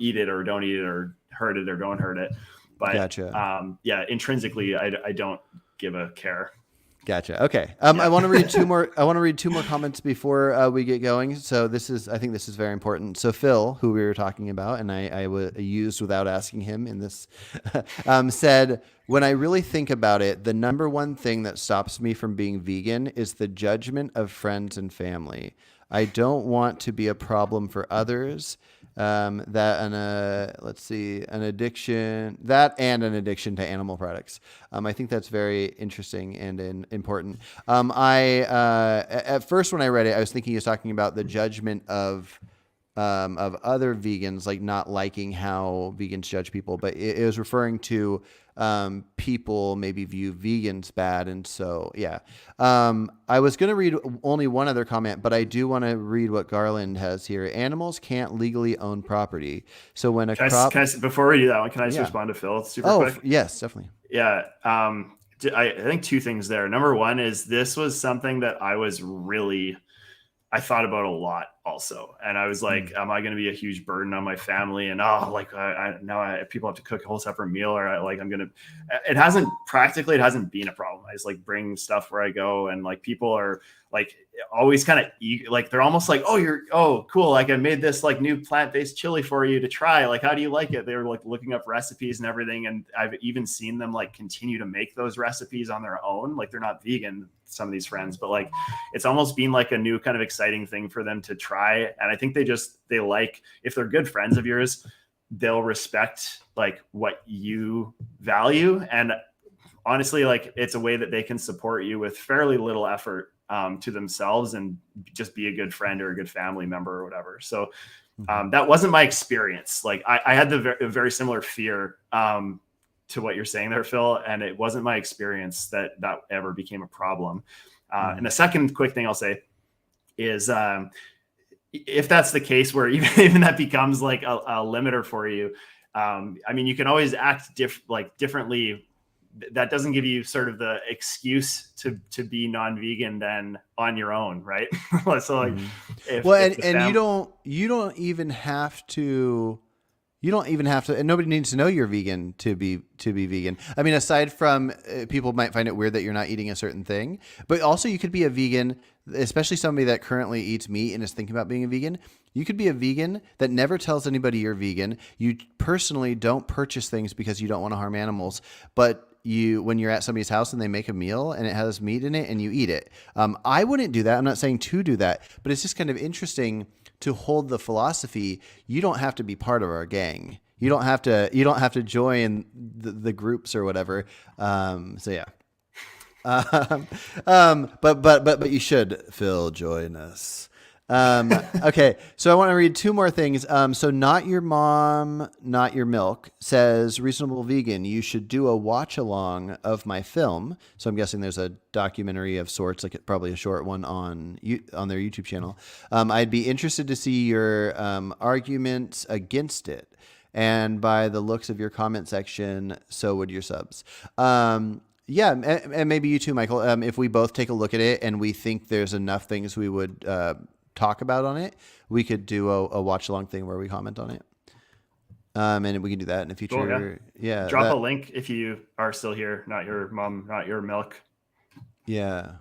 eat it or don't eat it or hurt it or don't hurt it. But gotcha. Intrinsically, I don't give a care. Gotcha. Okay. I want to read two more. I want to read two more comments before we get going. So I think this is very important. So Phil, who we were talking about, and I used without asking him in this, said, when I really think about it, the number one thing that stops me from being vegan is the judgment of friends and family. I don't want to be a problem for others. An addiction to animal products. I think that's very interesting and important. At first when I read it, I was thinking he was talking about the judgment of other vegans, like not liking how vegans judge people, but it was referring to people maybe view vegans bad. And so, yeah. I was going to read only one other comment, but I do want to read what Garland has here. Animals can't legally own property. So when before we do that one, can I just respond to Phil super quick? Yes, definitely. Yeah. I think two things there. Number one is this was something that I thought about a lot also. And I was like, am I going to be a huge burden on my family? And people have to cook a whole separate meal, or it hasn't been a problem. I just like bring stuff where I go, and like people are like always kind of like, they're almost like, oh, cool. Like I made this like new plant-based chili for you to try. Like, how do you like it? They were like looking up recipes and everything. And I've even seen them like continue to make those recipes on their own. Like they're not vegan, some of these friends, but like, it's almost been like a new kind of exciting thing for them to try. And I think they like, if they're good friends of yours, they'll respect like what you value. And honestly, like it's a way that they can support you with fairly little effort to themselves and just be a good friend or a good family member or whatever. So that wasn't my experience. Like I had a very similar fear to what you're saying there, Phil, and it wasn't my experience that ever became a problem. And the second quick thing I'll say is if that's the case where even that becomes like a limiter for you, I mean, you can always act differently. That doesn't give you sort of the excuse to be non-vegan then on your own, right? So like, you don't even have to, and nobody needs to know you're vegan to be vegan. I mean, aside from people might find it weird that you're not eating a certain thing, but also you could be a vegan, especially somebody that currently eats meat and is thinking about being a vegan. You could be a vegan that never tells anybody you're vegan. You personally don't purchase things because you don't want to harm animals, but when you're at somebody's house and they make a meal and it has meat in it and you eat it. I wouldn't do that. I'm not saying to do that, but it's just kind of interesting to hold the philosophy. You don't have to be part of our gang. You don't have to join the groups or whatever. So yeah. But you should, Phil, join us. Okay, so I want to read two more things. So Not Your Mom, Not Your Milk says, reasonable vegan, you should do a watch along of my film. So I'm guessing there's a documentary of sorts, like probably a short one on their YouTube channel. I'd be interested to see your arguments against it. And by the looks of your comment section, so would your subs. Yeah, and maybe you too, Michael. If we both take a look at it and we think there's enough things we would talk about on it, we could do a watch along thing where we comment on it. And we can do that in the future. Cool, yeah. Drop a link if you are still here. Not Your Mom, Not Your Milk. Yeah.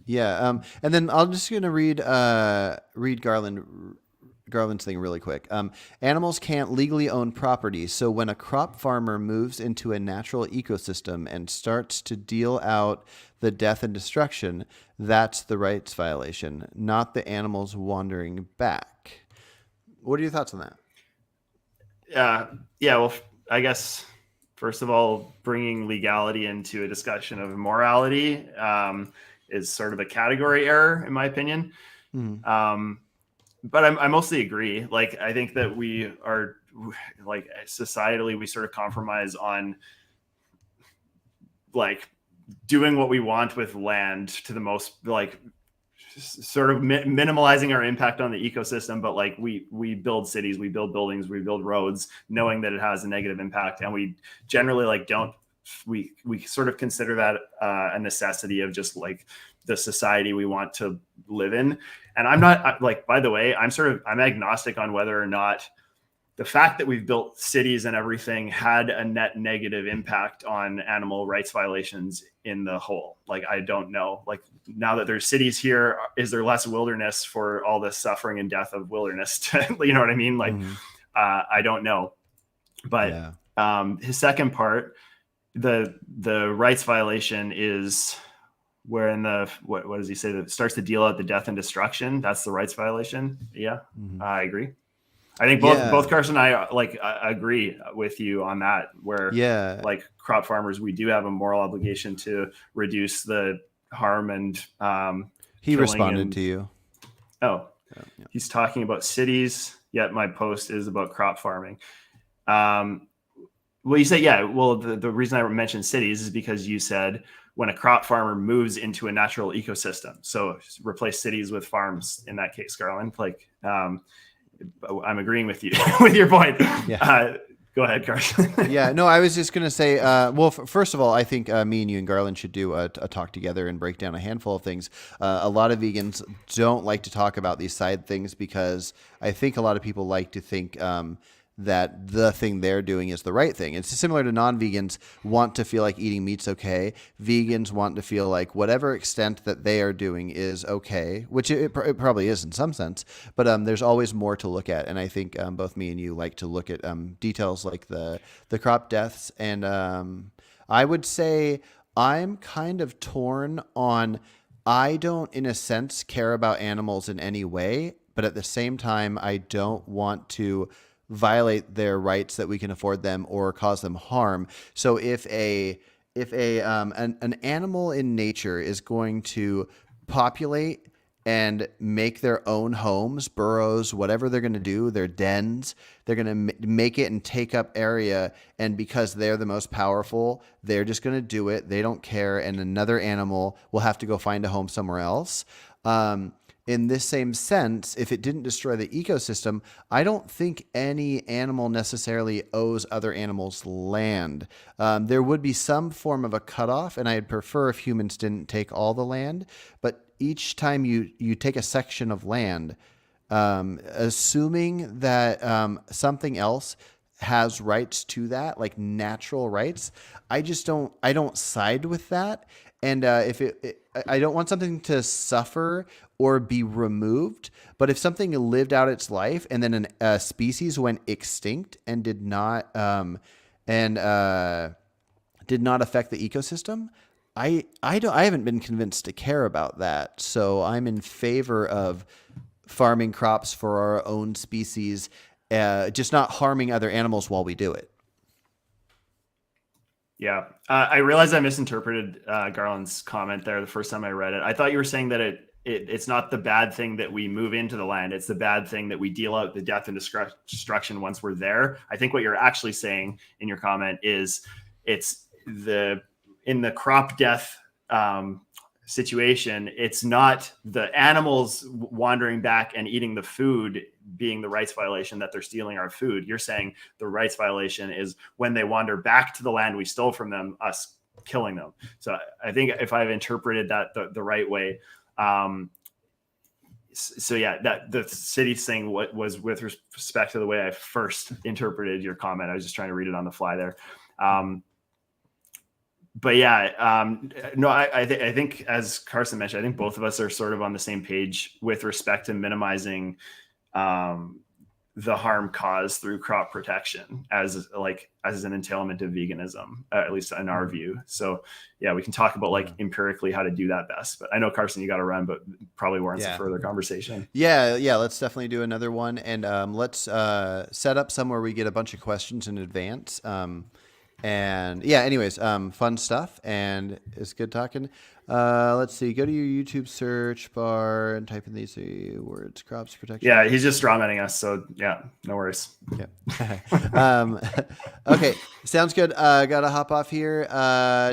And then I'm just gonna read Garland's thing really quick. Animals can't legally own property, so when a crop farmer moves into a natural ecosystem and starts to deal out the death and destruction, that's the rights violation, not the animals wandering back. What are your thoughts on that? Yeah. Well, I guess first of all, bringing legality into a discussion of morality is sort of a category error, in my opinion. Mhm. But I mostly agree. Like, I think that we are, like, societally, we sort of compromise on like doing what we want with land to the most, like, sort of minimalizing our impact on the ecosystem. But like, we build cities, we build buildings, we build roads knowing that it has a negative impact, and we generally like don't, we sort of consider that a necessity of just like the society we want to live in. And I'm not, like, by the way, I'm agnostic on whether or not the fact that we've built cities and everything had a net negative impact on animal rights violations in the whole. Like, I don't know. Like, now that there's cities here, is there less wilderness for all the suffering and death of wilderness? You know what I mean? Like, I don't know. But his second part, the rights violation is where in the, what does he say, that it starts to deal out the death and destruction? That's the rights violation. Yeah, I agree. I think both Carson and I agree with you on that, where like crop farmers, we do have a moral obligation to reduce the harm and he responded to you. He's talking about cities, yet my post is about crop farming. Well, you say, the reason I mentioned cities is because you said when a crop farmer moves into a natural ecosystem, so replace cities with farms in that case, Garland. Like, I'm agreeing with you with your point. Go ahead, Carson. No, I was just going to say, well, first of all, I think me and you and Garland should do a talk together and break down a handful of things. A lot of vegans don't like to talk about these side things because I think a lot of people like to think that the thing they're doing is the right thing. It's similar to non-vegans want to feel like eating meat's okay. Vegans want to feel like whatever extent that they are doing is okay, which it probably is in some sense, but there's always more to look at. And I think both me and you like to look at details like the crop deaths. And I would say I'm kind of torn on, I don't, in a sense, care about animals in any way, but at the same time, I don't want to violate their rights that we can afford them or cause them harm. So if an animal in nature is going to populate and make their own homes, burrows, whatever they're going to do, their dens, they're going to make it and take up area. And because they're the most powerful, they're just going to do it. They don't care. And another animal will have to go find a home somewhere else. In this same sense, if it didn't destroy the ecosystem, I don't think any animal necessarily owes other animals land. There would be some form of a cutoff, and I'd prefer if humans didn't take all the land. But each time you take a section of land, assuming that something else has rights to that, like natural rights, I don't side with that. And I don't want something to suffer or be removed. But if something lived out its life and then a species went extinct and did not affect the ecosystem, I haven't been convinced to care about that. So I'm in favor of farming crops for our own species, just not harming other animals while we do it. Yeah, I realized I misinterpreted Garland's comment there the first time I read it. I thought you were saying that it's not the bad thing that we move into the land. It's the bad thing that we deal out the death and destruction once we're there. I think what you're actually saying in your comment is it's in the crop death situation, it's not the animals wandering back and eating the food being the rights violation, that they're stealing our food. You're saying the rights violation is when they wander back to the land we stole from them, us killing them. So I think if I've interpreted that the right way, that the city thing was with respect to the way I first interpreted your comment. I was just trying to read it on the fly there. I think, as Carson mentioned, I think both of us are sort of on the same page with respect to minimizing the harm caused through crop protection as an entailment of veganism, at least in our view. So yeah, we can talk about like empirically how to do that best, but I know Carson, you got to run, but probably warrants a further conversation. Yeah. Let's definitely do another one. And let's set up somewhere we get a bunch of questions in advance. And yeah, anyways, fun stuff, and it's good talking. Let's see. Go to your YouTube search bar and type in these words: crops protection. Yeah, he's just strawmanning us. So yeah, no worries. Yeah. Okay, sounds good. Gotta hop off here.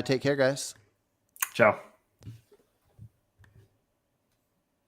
Take care, guys. Ciao.